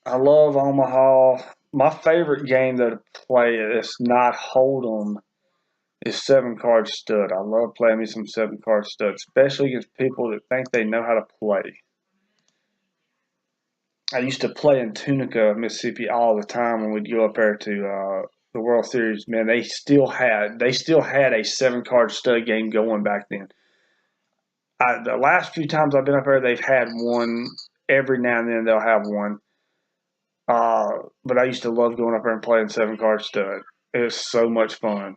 I love Omaha. My favorite game though to play that's not Hold'em is 7-card stud. I love playing me some 7-card stud, especially against people that think they know how to play. I used to play in Tunica, Mississippi all the time when we'd go up there to the World Series. Man, they still had a 7-card stud game going back then. The last few times I've been up there, they've had one. Every now and then they'll have one. But I used to love going up there and playing 7-card stud. It was so much fun.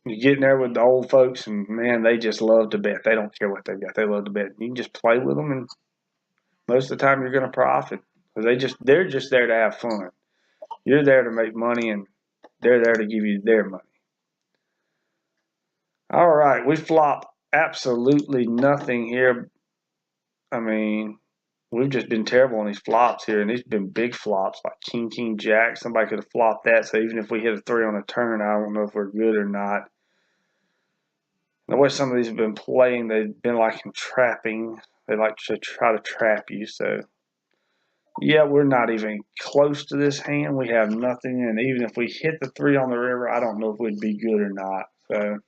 You get in there with the old folks, and man, they just love to bet. They don't care what they've got. They love to bet. You can just play with them, and most of the time you're going to profit because they're just there to have fun. You're there to make money, and they're there to give you their money. All right, we flop absolutely nothing here. I mean, we've just been terrible on these flops here, and these have been big flops like king, king, jack. Somebody could have flopped that, so even if we hit a 3 on a turn, I don't know if we're good or not. The way some of these have been playing, they've been like trapping. They like to try to trap you, so yeah, we're not even close to this hand. We have nothing, and even if we hit the 3 on the river, I don't know if we'd be good or not. So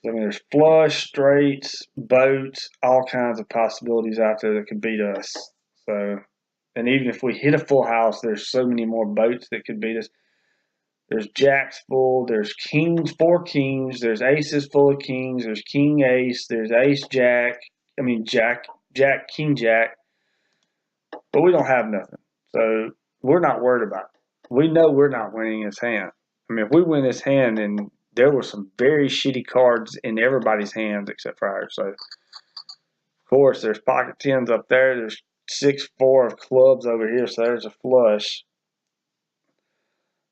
I mean, there's flush, straights, boats, all kinds of possibilities out there that could beat us. So, and even if we hit a full house, there's so many more boats that could beat us. There's jacks full, there's kings, 4 kings, there's aces full of kings, there's king ace, there's ace jack, jack, king jack, but we don't have nothing. So we're not worried about it. We know we're not winning this hand. I mean, if we win this hand, then there were some very shitty cards in everybody's hands except for ours. So, of course, there's pocket tens up there. There's 6-4 of clubs over here, so there's a flush.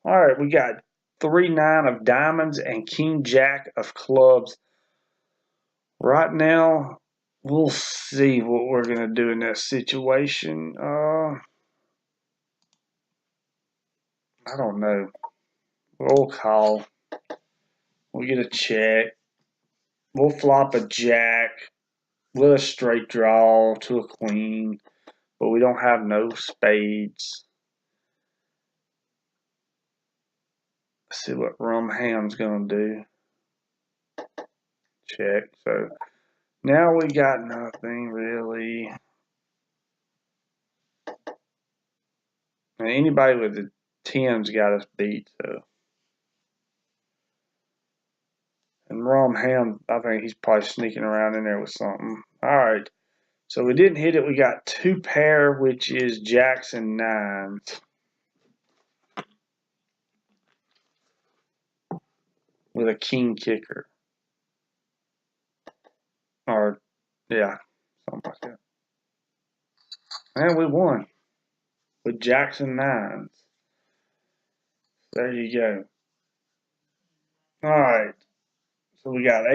All right, we got 3-9 of diamonds and king jack of clubs. Right now, we'll see what we're gonna do in that situation. I don't know. We'll call. We'll get a check. We'll flop a jack with a straight draw to a queen, but we don't have no spades. Let's see what rum ham's gonna do. Check. So now we got nothing really. And anybody with the tens got us beat. So. And rum ham, I think he's probably sneaking around in there with something. All right. So we didn't hit it. We got 2 pair, which is jacks and nines. With a king kicker. Or, yeah, something like that. And we won. With jacks and nines. There you go. Alright. So we got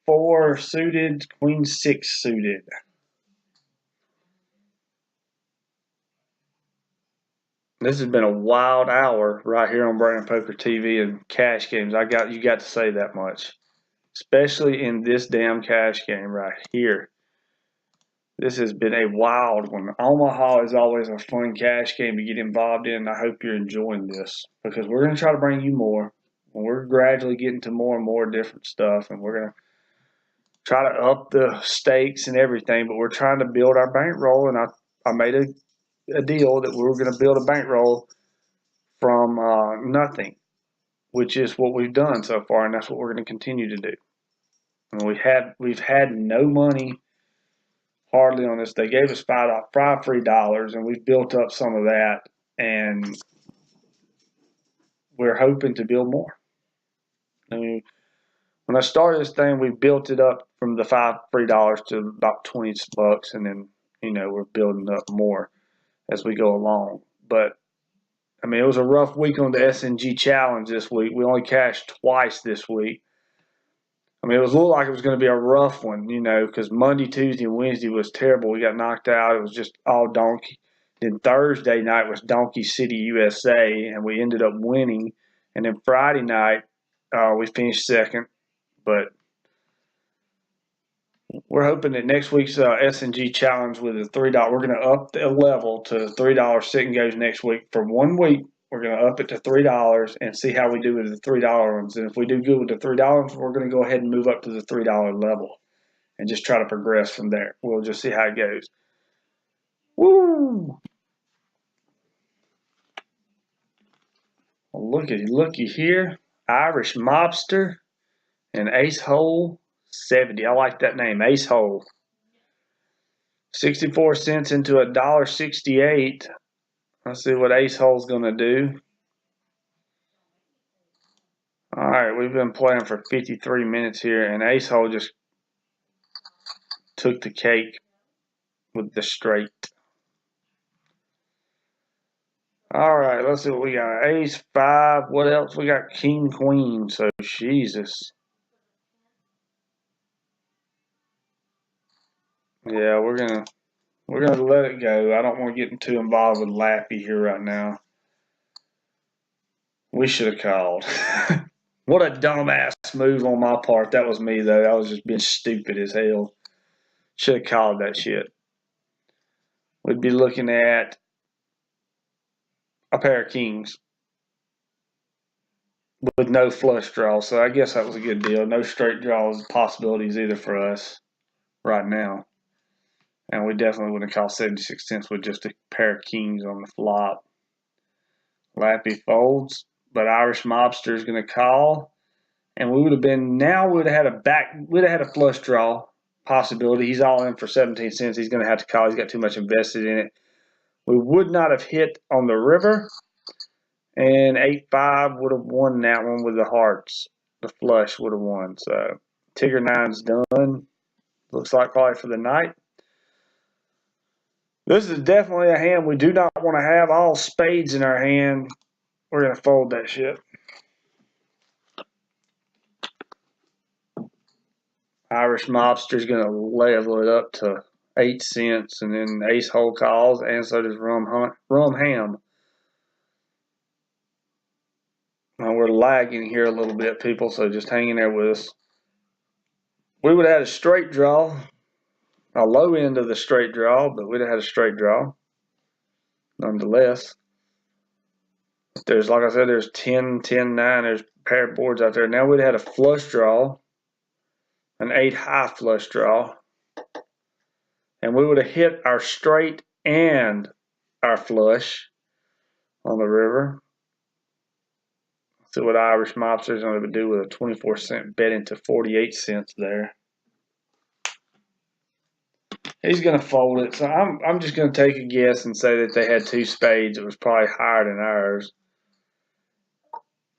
8-4 suited, queen 6 suited. This has been a wild hour right here on Brandon Poker TV and cash games. You got to say that much. Especially in this damn cash game right here. This has been a wild one. Omaha is always a fun cash game to get involved in. I hope you're enjoying this because we're going to try to bring you more. We're gradually getting to more and more different stuff, and we're going to try to up the stakes and everything, but we're trying to build our bankroll, and I made a deal that we were going to build a bankroll from nothing, which is what we've done so far, and that's what we're going to continue to do. And we've had no money hardly on this. They gave us five free dollars, and we've built up some of that, and we're hoping to build more. I mean, when I started this thing, we built it up from the $5 free to about $20, and then we're building up more as we go along. But I mean, it was a rough week on the S&G challenge this week. We only cashed twice this week. I mean, it was a little like it was going to be a rough one, because Monday, Tuesday, and Wednesday was terrible. We got knocked out. It was just all donkey. Then Thursday night was Donkey City, USA, and we ended up winning. And then Friday night, we finished second. But we're hoping that next week's S&G challenge with the $3, we're going to up the level to $3 sit and goes next week. For 1 week, we're going to up it to $3 and see how we do with the $3 ones. And if we do good with the $3, we're going to go ahead and move up to the $3 level and just try to progress from there. We'll just see how it goes. Woo! Well, looky here. Irish Mobster and Ace Hole 70. I like that name, Ace Hole. 64 cents into $1.68. Let's see what Ace Hole's going to do. All right, we've been playing for 53 minutes here, and Ace Hole just took the cake with the straight. All right, let's see what we got. Ace 5. What else? We got King Queen. So Jesus. Yeah, we're gonna let it go. I don't want to get too involved with Lappy here right now. We should have called. What a dumbass move on my part. That was me, though. I was just being stupid as hell. Should have called that shit. We'd be looking at a pair of kings with no flush draw. So I guess that was a good deal. No straight draws possibilities either for us right now. And we definitely wouldn't have called 76 cents with just a pair of kings on the flop. Lappy folds, but Irish Mobster is going to call. And we would have had a flush draw possibility. He's all in for 17 cents. He's going to have to call. He's got too much invested in it. We would not have hit on the river. And 8-5 would have won that one with the hearts. the flush would have won. So Tigger 9's done. Looks like probably for the night. This is definitely a hand we do not want to have all spades in our hand. We're going to fold that shit. Irish Mobster's going to level it up to 8 cents, and then Ace Hole calls, and so does Rum Ham. Now we're lagging here a little bit, people, so just hang in there with us. We would have had a straight draw, a low end of the straight draw, but we'd have had a straight draw nonetheless. There's, like I said, there's 10, 10, 9, there's a pair of boards out there. Now we'd have had a flush draw, an 8 high flush draw, and we would have hit our straight and our flush on the river. See what Irish Mobster's going to do with a 24-cent bet into 48 cents there. He's going to fold it, so I'm just going to take a guess and say that they had 2 spades. It was probably higher than ours.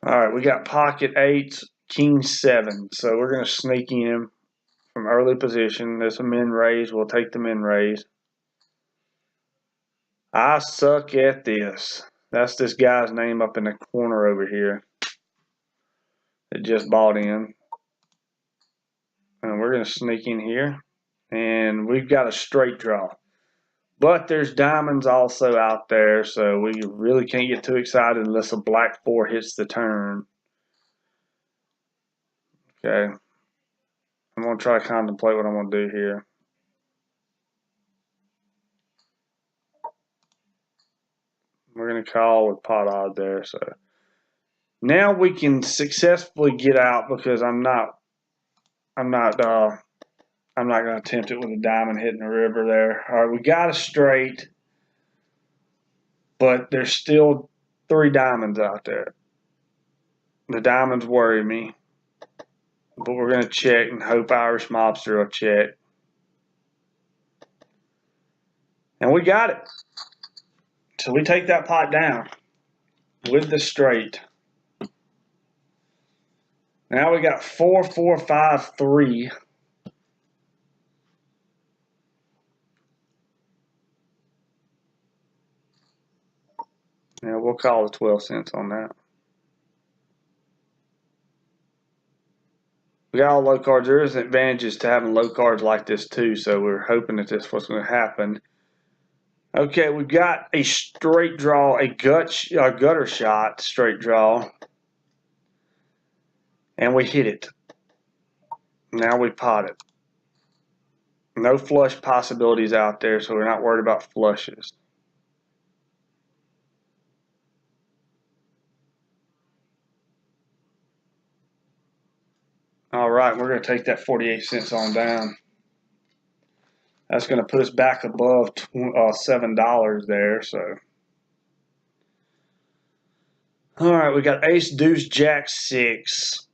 All right, we got pocket 8s, king 7. So we're going to sneak in from early position. There's a min raise. We'll take the min raise. I suck at this. That's this guy's name up in the corner over here that just bought in. And we're going to sneak in here. And we've got a straight draw. But there's diamonds also out there, so we really can't get too excited unless a black 4 hits the turn. Okay. I'm going to try to contemplate what I'm going to do here. We're going to call with pot odd there. So now we can successfully get out because I'm not going to attempt it with a diamond hitting the river there. All right, we got a straight, but there's still 3 diamonds out there. The diamonds worry me, but we're going to check and hope Irish Mobster will check. And we got it. So we take that pot down with the straight. Now we got 4, 4, 5, 3. Yeah, we'll call it 12 cents on that. We got all low cards. There is advantages to having low cards like this too, so we're hoping that this was going to happen. Okay, we've got a straight draw, a gutter shot straight draw, and we hit it. Now we pot it. No flush possibilities out there, so we're not worried about flushes. All right, we're going to take that 48 cents on down. That's going to put us back above $7 there. So, all right, we got Ace, Deuce, Jack, 6.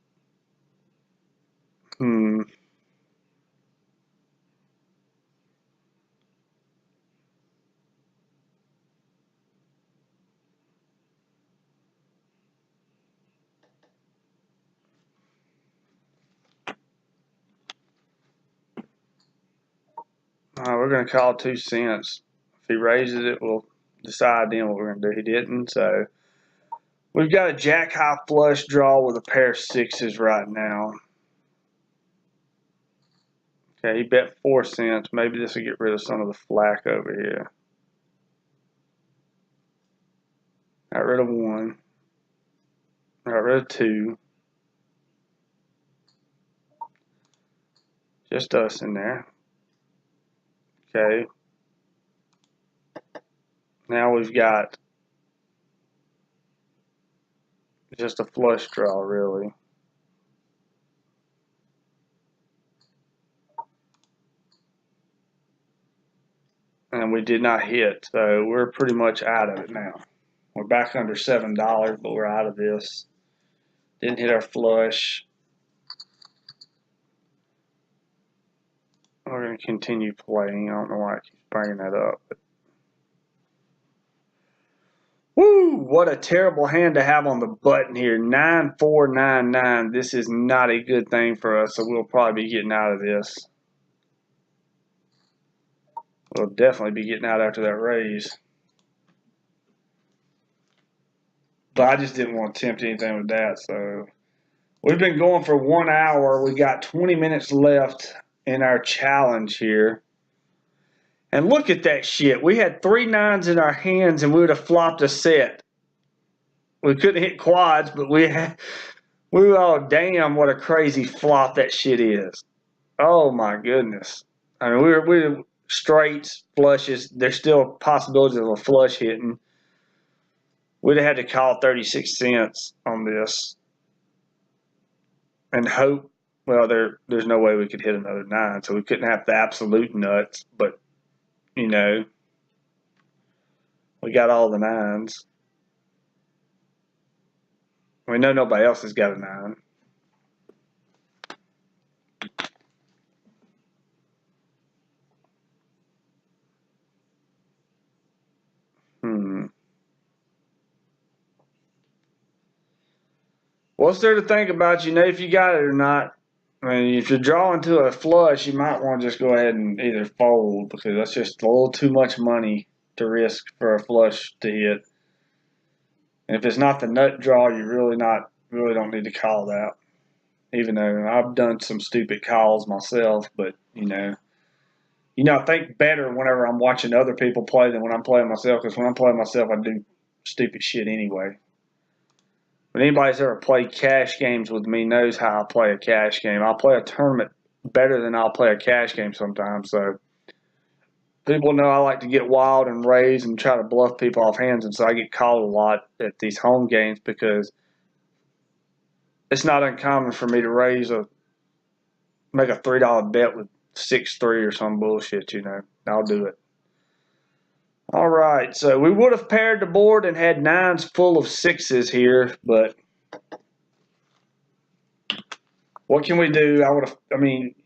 We're going to call 2 cents. If he raises it, we'll decide then what we're going to do. He didn't, so we've got a Jack high flush draw with a pair of 6s right now. Okay, he bet 4 cents. Maybe this will get rid of some of the flack over here. Got rid of 1. Got rid of 2. Just us in there. Okay. Now we've got just a flush draw, really. And we did not hit, so we're pretty much out of it now. We're back under $7, but we're out of this. Didn't hit our flush. We're going to continue playing. I don't know why I keep bringing that up. But woo! what a terrible hand to have on the button here. 9-4-9-9. This is not a good thing for us, so we'll probably be getting out of this. We'll definitely be getting out after that raise. But I just didn't want to tempt anything with that, so we've been going for 1 hour. We got 20 minutes left in our challenge here. And look at that shit. We had 3 9s in our hands and we would have flopped a set. We couldn't hit quads, but we were, oh, damn, what a crazy flop that shit is. Oh, my goodness. I mean, we were straights, flushes. There's still possibilities of a flush hitting. We'd have had to call 36 cents on this and hope, well, there's no way we could hit another 9, so we couldn't have the absolute nuts, but, you know, we got all the 9s. We know nobody else has got a 9. What's there to think about? You know if you got it or not. I mean, if you're drawing to a flush, you might want to just go ahead and either fold because that's just a little too much money to risk for a flush to hit. And if it's not the nut draw, you really don't need to call that. Even though I've done some stupid calls myself, but I think better whenever I'm watching other people play than when I'm playing myself. Because when I'm playing myself, I do stupid shit anyway. But anybody's ever played cash games with me knows how I play a cash game. I'll play a tournament better than I'll play a cash game sometimes. So people know I like to get wild and raise and try to bluff people off hands. And so I get called a lot at these home games because it's not uncommon for me to make a $3 bet with 6-3 or some bullshit, I'll do it. All right, so we would have paired the board and had 9s full of 6s here, but what can we do?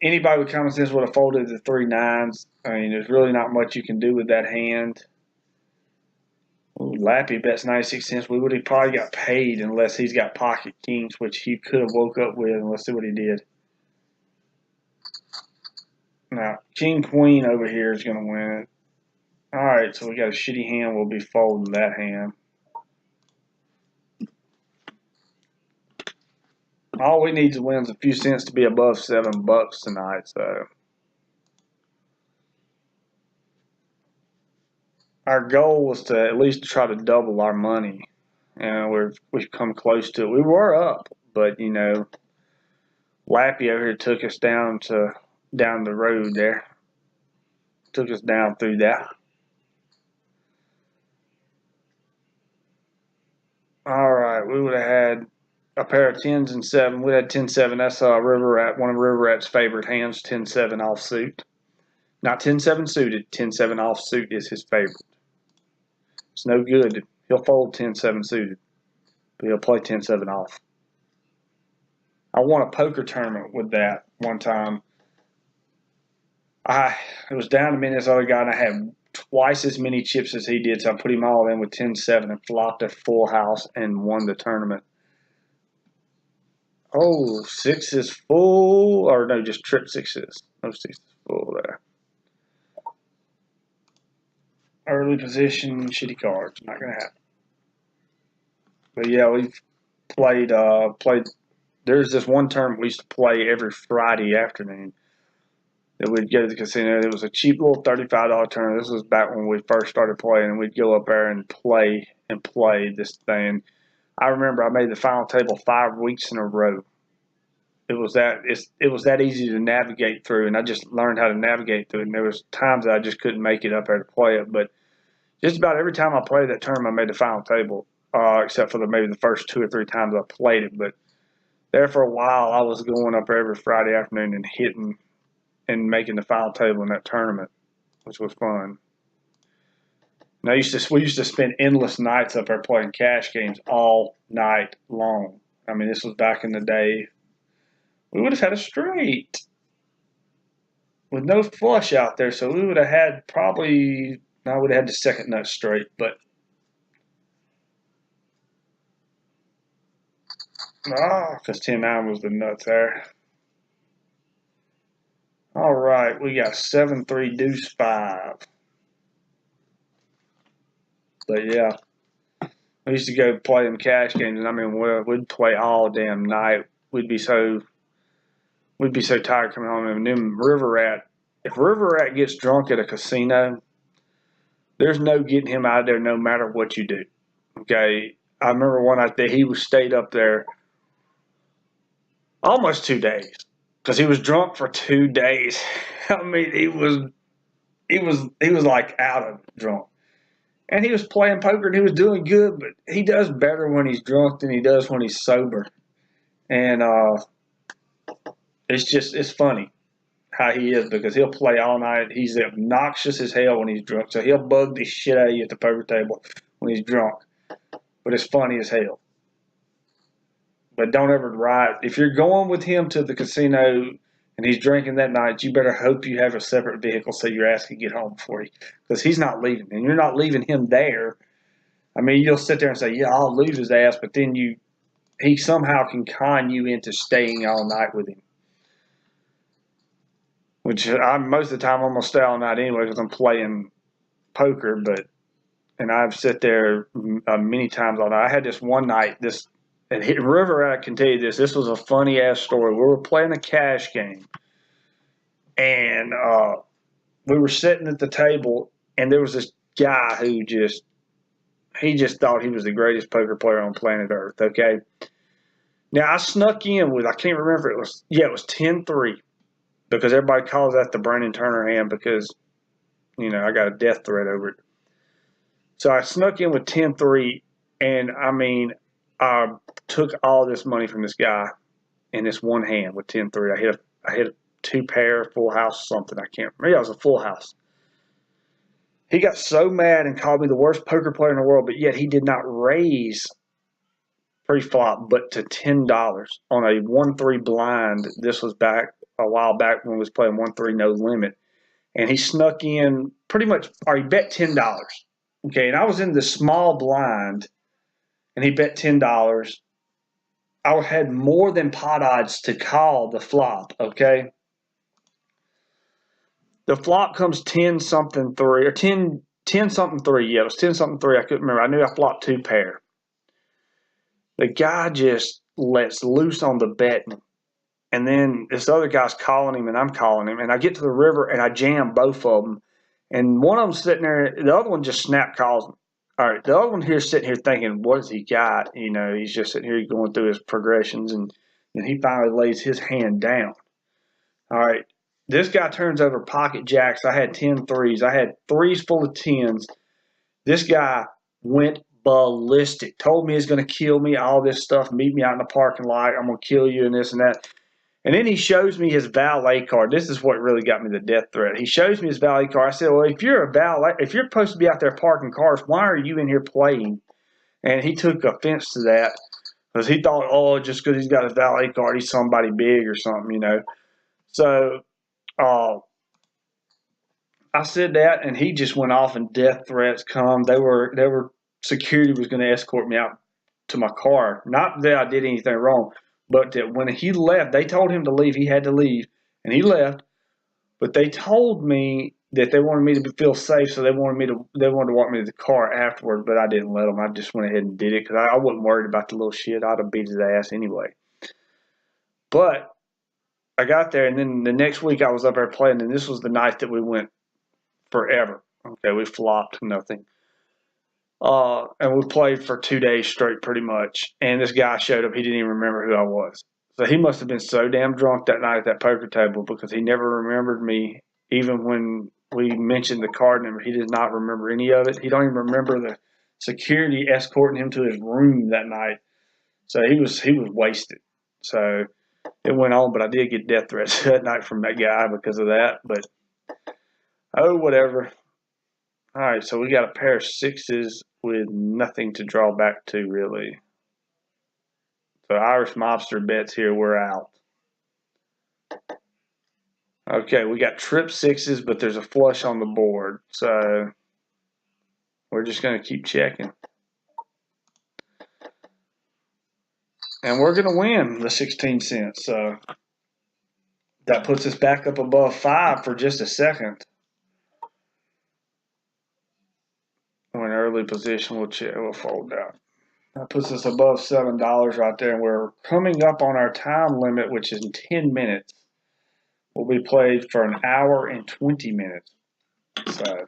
Anybody with common sense would have folded the 3 9s. There's really not much you can do with that hand. Ooh, Lappy bets 96 cents. We would have probably got paid unless he's got pocket kings, which he could have woke up with, and let's see what he did. Now, king queen over here is going to win it. All right, so we got a shitty hand. We'll be folding that hand. All we need to win is a few cents to be above $7 tonight. So our goal was to at least try to double our money, and we've come close to it. We were up, but Lappy over here took us down the road there. Took us down through that. All right, we would have had a pair of 10s and 7. We had 10-7. That's one of River Rat's favorite hands, 10-7 offsuit. Not 10-7 suited. 10-7 offsuit is his favorite. It's no good. He'll fold 10-7 suited, but he'll play 10-7 off. I won a poker tournament with that one time. It was down to me and this other guy, and I had twice as many chips as he did, so I put him all in with 10-7 and flopped a full house and won the tournament. Oh, 6 is full, or no, just trip 6s. No 6 is full there. Early position, shitty cards, not gonna happen. But yeah, we've played. There's this one tournament we used to play every Friday afternoon. That we'd go to the casino. It was a cheap little $35 tournament. This was back when we first started playing, and we'd go up there and play this thing. I remember I made the final table 5 weeks in a row. It was that easy to navigate through, and I just learned how to navigate through it. And there was times that I just couldn't make it up there to play it, but just about every time I played that tournament, I made the final table, except for maybe the first 2 or 3 times I played it. But there for a while, I was going up there every Friday afternoon and hitting and making the final table in that tournament, which was fun. And we used to spend endless nights up there playing cash games all night long. This was back in the day. We would have had a straight with no flush out there, so we would have had I would have had the second nut straight, but Because 10-9 was the nuts there. All right, we got 7-3 deuce 5. But yeah, we used to go play them cash games, and I mean, we'd play all damn night. We'd be so tired coming home. And then if River Rat gets drunk at a casino, there's no getting him out of there, no matter what you do. Okay, I remember one night that he was stayed up there almost 2 days because he was drunk for 2 days. I mean, he was like out of drunk. And he was playing poker and he was doing good, but he does better when he's drunk than he does when he's sober. And it's funny how he is because he'll play all night. He's obnoxious as hell when he's drunk. So he'll bug the shit out of you at the poker table when he's drunk. But it's funny as hell. But don't ever ride. If you're going with him to the casino and he's drinking that night, you better hope you have a separate vehicle so your ass can get home before because he's not leaving. And you're not leaving him there. I mean, you'll sit there and say, yeah, I'll lose his ass, but then he somehow can con you into staying all night with him. Which most of the time I'm going to stay all night anyway because I'm playing poker, and I've sit there many times all night. I had this one night, and River, I can tell you this was a funny ass story. We were playing a cash game, and we were sitting at the table, and there was this guy who he just thought he was the greatest poker player on planet Earth, okay? Now, I snuck in with, I can't remember, it was 10-3, because everybody calls that the Brandon Turner hand because, I got a death threat over it. So I snuck in with 10-3, and I mean, I took all this money from this guy in this one hand with 10-3. I hit a 2-pair, full house, something. I can't remember. It was a full house. He got so mad and called me the worst poker player in the world, but yet he did not raise pre-flop but to $10 on a 1-3 blind. This was back a while back when we was playing 1-3 no limit. And he snuck in pretty much, or he bet $10. Okay, and I was in the small blind, and he bet $10. I had more than pot odds to call the flop, okay? The flop comes 10-something 3, or 10-something 3. Yeah, it was 10-something 3. I couldn't remember. I knew I flopped 2-pair. The guy just lets loose on the betting. And then this other guy's calling him, and I'm calling him. And I get to the river, and I jam both of them. And one of them's sitting there. The other one just snap calls him. All right, the other one here sitting here thinking, what has he got? He's just sitting here going through his progressions, and then he finally lays his hand down. All right, this guy turns over pocket jacks. I had 10-3s. I had 3s full of 10s. This guy went ballistic. Told me he's going to kill me, all this stuff, meet me out in the parking lot. I'm going to kill you and this and that. And then he shows me his valet card. This is what really got me the death threat. He shows me his valet card. I said, well, if you're supposed to be out there parking cars, why are you in here playing? And he took offense to that because he thought, oh, just because he's got his valet card, he's somebody big or something, So I said that, and he just went off, and death threats come. Security was going to escort me out to my car. Not that I did anything wrong. But when he left, they told him to leave. He had to leave, and he left. But they told me that they wanted me to feel safe, so they wanted to walk me to the car afterward. But I didn't let them. I just went ahead and did it because I wasn't worried about the little shit. I'd have beat his ass anyway. But I got there, and then the next week I was up there playing, and this was the night that we went forever. Okay, we flopped nothing. And we played for 2 days straight pretty much. And this guy showed up. He didn't even remember who I was. So he must have been so damn drunk that night at that poker table because he never remembered me. Even when we mentioned the card number, he did not remember any of it. He don't even remember the security escorting him to his room that night. So he was wasted. So it went on, but I did get death threats that night from that guy because of that. But, oh, whatever. All right, so we got a pair of 6s with nothing to draw back to, really. So Irish Mobster bets here, we're out. Okay, we got trip 6s, but there's a flush on the board. So we're just going to keep checking. And we're going to win the 16 cents. So that puts us back up above 5 for just a second. We're in early position. We'll fold out. That puts us above $7 right there. And we're coming up on our time limit, which is in 10 minutes. Will be played for an hour and 20 minutes. So,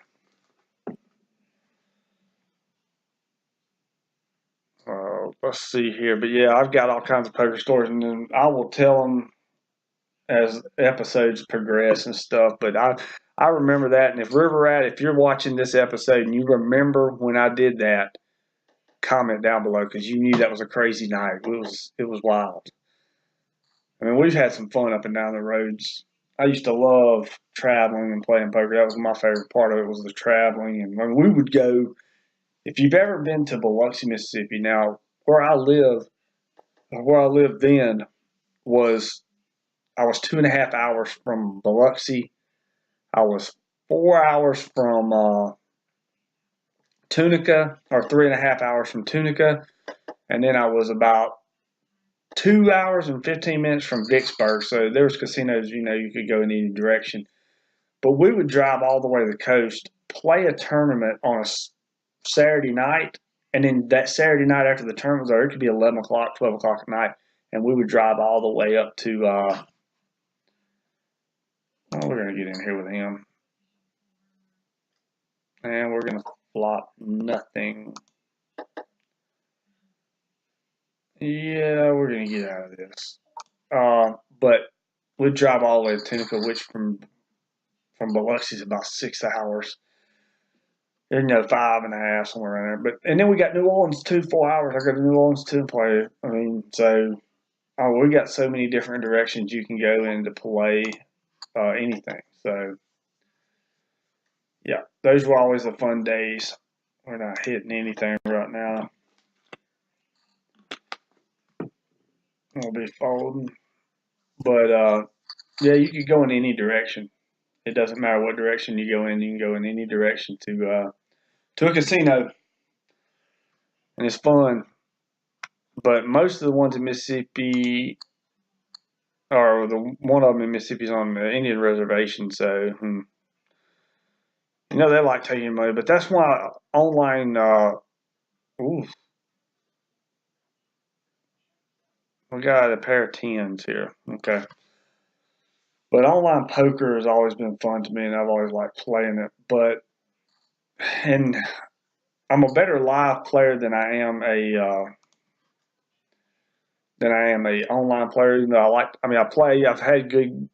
let's see here. But yeah, I've got all kinds of poker stories, and then I will tell them as episodes progress and stuff. But I remember that. And if River Rat, if you're watching this episode and you remember when I did that, comment down below, because you knew that was a crazy night. It was wild. I mean, we've had some fun up and down the roads. I used to love traveling and playing poker. That was my favorite part of it, was the traveling. And I mean, we would go, if you've ever been to Biloxi, Mississippi, now where I lived then was, I was 2.5 hours from Biloxi. I was 4 hours from Tunica, or 3.5 hours from Tunica. And then I was about 2 hours and 15 minutes from Vicksburg. So there was casinos, you could go in any direction. But we would drive all the way to the coast, play a tournament on a Saturday night, and then that Saturday night after the tournament was over, it could be 11 o'clock, 12 o'clock at night, and we would drive all the way up to, we're going to get in here with him. And we're going to flop nothing. Yeah, we're going to get out of this. But we'd drive all the way to Tunica, which from Biloxi is about 6 hours. 5.5, somewhere around there. And then we got New Orleans too, 4 hours. I go to New Orleans too and play. I mean, so we got so many different directions you can go in to play anything. So yeah, those were always the fun days. We're not hitting anything right now. We'll be folding. But yeah, you could go in any direction. It doesn't matter what direction you go in. You can go in any direction to a casino, and it's fun. But most of the ones in Mississippi, or the one of them in Mississippi, is on the Indian reservation. So they like taking money. But that's why online. We got a pair of 10s here. Okay. But online poker has always been fun to me, and I've always liked playing it. And I'm a better live player than I am a online player. I play. I've had good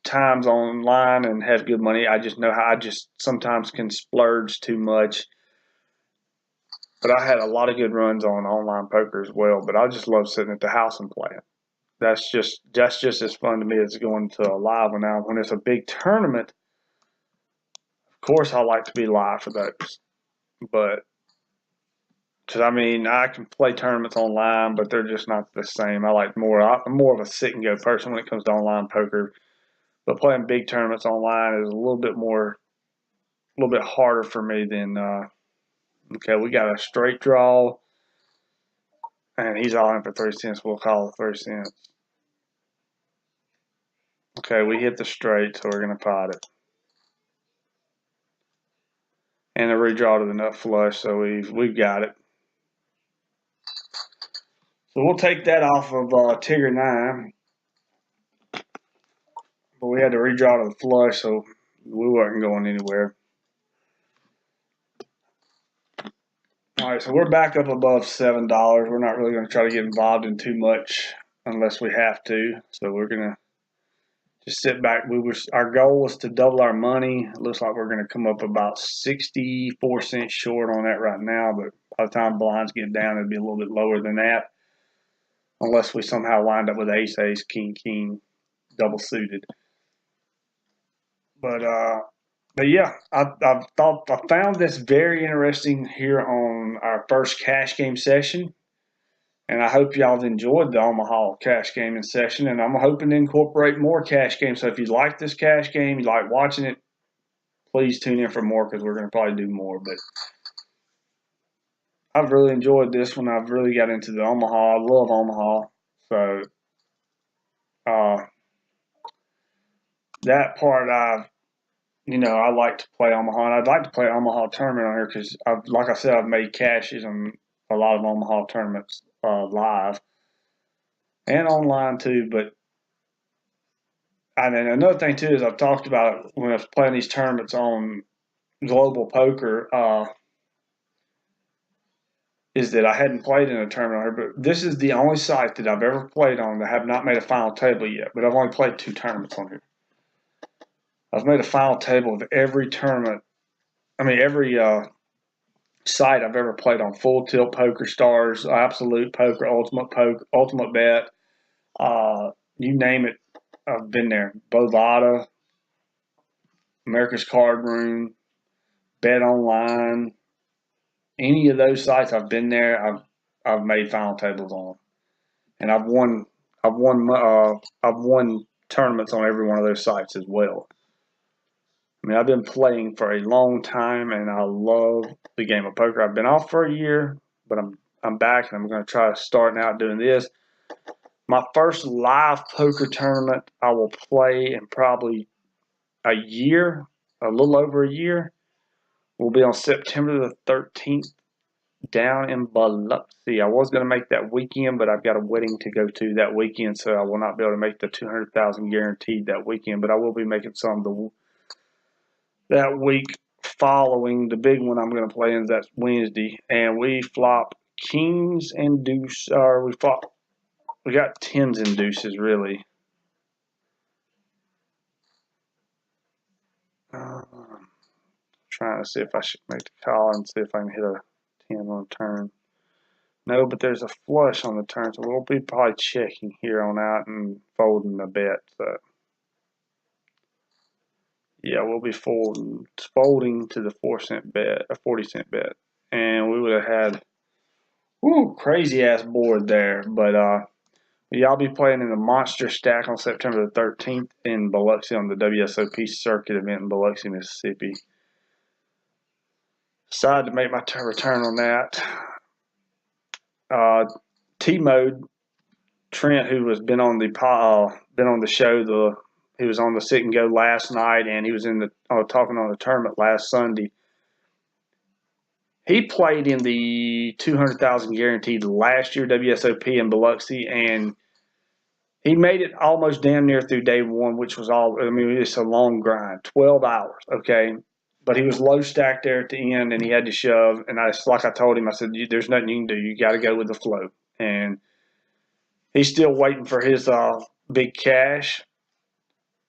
times online and have good money. I just know how I just sometimes can splurge too much. But I had a lot of good runs on online poker as well. But I just love sitting at the house and playing. That's just as fun to me as going to a live one. Now, when it's a big tournament, of course I like to be live for those. But because I can play tournaments online, but they're just not the same. I'm more of a sit and go person when it comes to online poker. But playing big tournaments online is a little bit harder for me than. Okay, we got a straight draw, and he's all in for 3 cents. We'll call it 3 cents. Okay, we hit the straight, so we're gonna pot it. And a redraw to the nut flush, so we've got it. So we'll take that off of Tigger 9. But we had to redraw to the flush, so we weren't going anywhere. Alright, so we're back up above $7. We're not really going to try to get involved in too much unless we have to. So we're going to just sit back. Our goal was to double our money. It looks like we're going to come up about 64 cents short on that right now, but by the time blinds get down, it'll be a little bit lower than that, unless we somehow wind up with ace, king, double suited. But yeah, I found this very interesting here on our first cash game session. And I hope y'all enjoyed the Omaha Cash gaming session, and I'm hoping to incorporate more cash games. So if you like this cash game, you like watching it, please tune in for more, because we're going to probably do more. But I've really enjoyed this one. I've really got into the Omaha. I love Omaha. So that part I like to play Omaha, and I'd like to play Omaha tournament on here because, like I said, I've made cashes on a lot of Omaha tournaments live and online too. But and then another thing too is I've talked about when I was playing these tournaments on Global Poker, is that I hadn't played in a tournament on here, but this is the only site that I've ever played on that have not made a final table yet. But I've only played 2 tournaments on here. I've made a final table of every tournament. I mean, every site I've ever played on: Full Tilt, Poker Stars, Absolute Poker, Ultimate Bet, you name it, I've been there. Bovada, America's Card Room, Bet Online, any of those sites I've been there. I've made final tables on, and I've won tournaments on every one of those sites as well. I mean, I've been playing for a long time, and I love the game of poker. I've been off for a year, but I'm back, and I'm going to try to start out doing this. My first live poker tournament I will play in probably a year, a little over a year, will be on September the 13th down in Biloxi. I was going to make that weekend, but I've got a wedding to go to that weekend, so I will not be able to make the 200,000 guaranteed that weekend, but I will be making some that week following the big one I'm going to play in. That's Wednesday, and we flop kings and deuce, or we got tens and deuces really. Trying to see if I should make the call and see if I can hit a 10 on the turn. No, but there's a flush on the turn, so we'll be probably checking here on out and folding the bet. So yeah, we'll be folding to the 4-cent bet, a 40-cent bet, and we would have had crazy ass board there. But yeah, I'll be playing in the Monster Stack on September the 13th in Biloxi on the WSOP circuit event in Biloxi, Mississippi. Decided to make my return on that. T-Mode Trent, who has been on the show, he was on the Sit and Go last night, and he was in the talking on the tournament last Sunday. He played in the 200,000 guaranteed last year WSOP in Biloxi, and he made it almost damn near through day one, which was it's a long grind, 12 hours, okay? But he was low stacked there at the end, and he had to shove. And like I told him, I said, there's nothing you can do. You got to go with the flow. And he's still waiting for his big cash,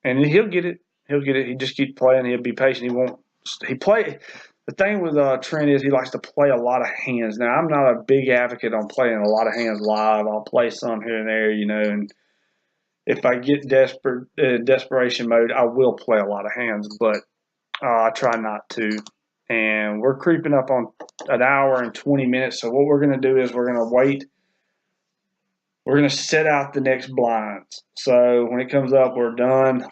and he'll get it. He'll get it. He just keep playing. He'll be patient. The thing with Trent is he likes to play a lot of hands. Now, I'm not a big advocate on playing a lot of hands live. I'll play some here and there, and if I get desperation mode, I will play a lot of hands, but I try not to. And we're creeping up on an hour and 20 minutes, so what we're going to do is we're going to wait. We're going to set out the next blinds. So when it comes up, we're done.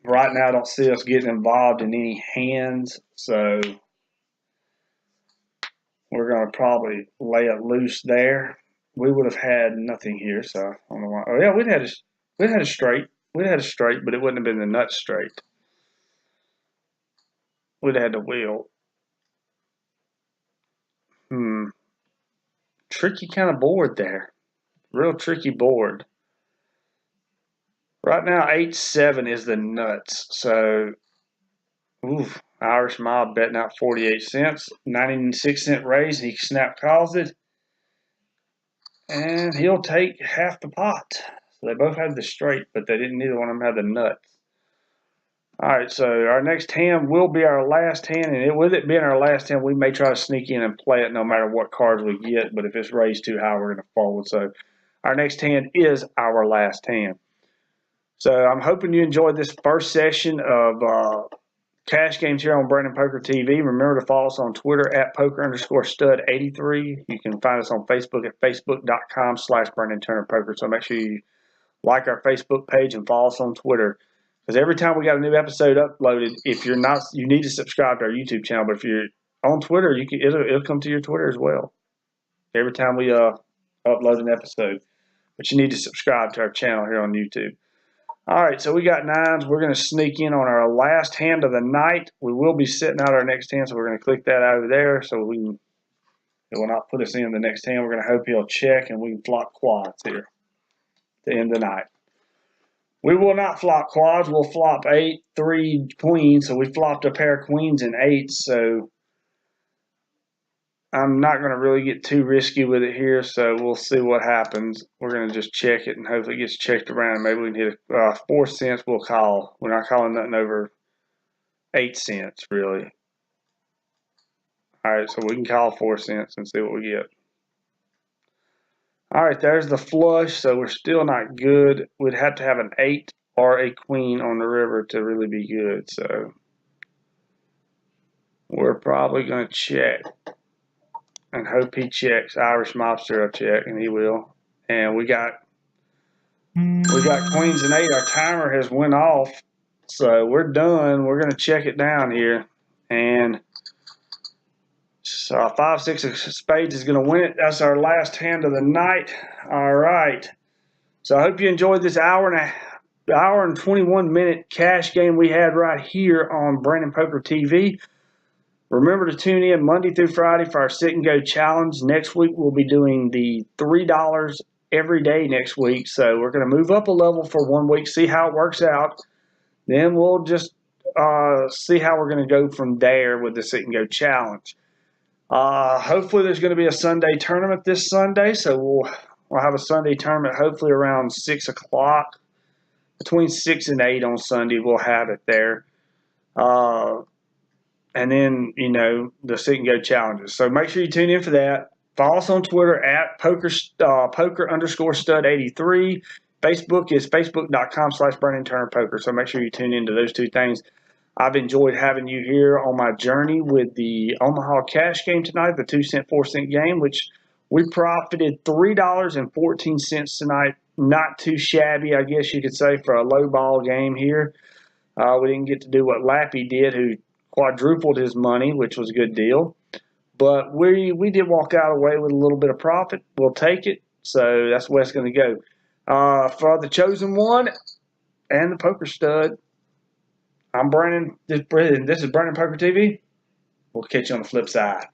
Right now, I don't see us getting involved in any hands, so we're going to probably lay it loose there. We would have had nothing here, so I don't know why. Oh yeah, we'd had a straight. We'd had a straight, but it wouldn't have been the nut straight. We'd have had the wheel. Tricky kind of board there. Real tricky board. Right now, 8-7 is the nuts. So, Irish Mob betting out 48 cents. 96-cent raise, and he snap calls it. And he'll take half the pot. So they both had the straight, but neither one of them had the nuts. All right, so our next hand will be our last hand, and with it being our last hand, we may try to sneak in and play it no matter what cards we get, but if it's raised too high, we're going to fold. So our next hand is our last hand. So I'm hoping you enjoyed this first session of Cash Games here on Brandon Poker TV. Remember to follow us on Twitter at poker_stud83. You can find us on Facebook at facebook.com/Brandon Turner Poker. So make sure you like our Facebook page and follow us on Twitter. Because every time we got a new episode uploaded, if you're not, you need to subscribe to our YouTube channel. But if you're on Twitter, it'll come to your Twitter as well. Every time we upload an episode. but you need to subscribe to our channel here on YouTube. All right, so we got 9s. We're going to sneak in on our last hand of the night. We will be setting out our next hand, so we're going to click that over there so it will not put us in the next hand. We're going to hope he'll check and we can flop quads here to end the night. We will not flop quads. We'll flop 8, 3, queens. So we flopped a pair of queens and 8s. So I'm not going to really get too risky with it here. So we'll see what happens. We're going to just check it and hopefully it gets checked around. Maybe we can hit a 4 cents. We'll call. We're not calling nothing over 8 cents really. All right, so we can call 4 cents and see what we get. All right, there's the flush, so we're still not good. We'd have to have an 8 or a queen on the river to really be good. So we're probably going to check and hope he checks. Irish Mobster will check, and he will. And we got queens and 8. Our timer has went off, so we're done. We're going to check it down here, and so 5, 6 of spades is going to win it. That's our last hand of the night. All right. So I hope you enjoyed this hour and 21-minute cash game we had right here on Brandon Poker TV. Remember to tune in Monday through Friday for our sit and go challenge. Next week we'll be doing the $3 every day next week. So we're going to move up a level for 1 week, see how it works out. Then we'll just see how we're going to go from there with the sit and go challenge. Hopefully there's going to be a Sunday tournament this Sunday, so we'll have a Sunday tournament hopefully around 6 o'clock. Between 6 and 8 on Sunday we'll have it there. And then, you know, the sit and go challenges. So make sure you tune in for that. Follow us on Twitter at poker_stud83. Facebook is facebook.com/BrandonTurnerPoker. So make sure you tune into those 2 things. I've enjoyed having you here on my journey with the Omaha Cash game tonight, the 2 cent, 4 cent game, which we profited $3.14 tonight. Not too shabby, I guess you could say, for a low ball game here. We didn't get to do what Lappy did, who quadrupled his money, which was a good deal. But we did walk out away with a little bit of profit. We'll take it. So that's the way it's going to go. For the chosen one and the poker stud, I'm Brandon. This is Brandon Poker TV. We'll catch you on the flip side.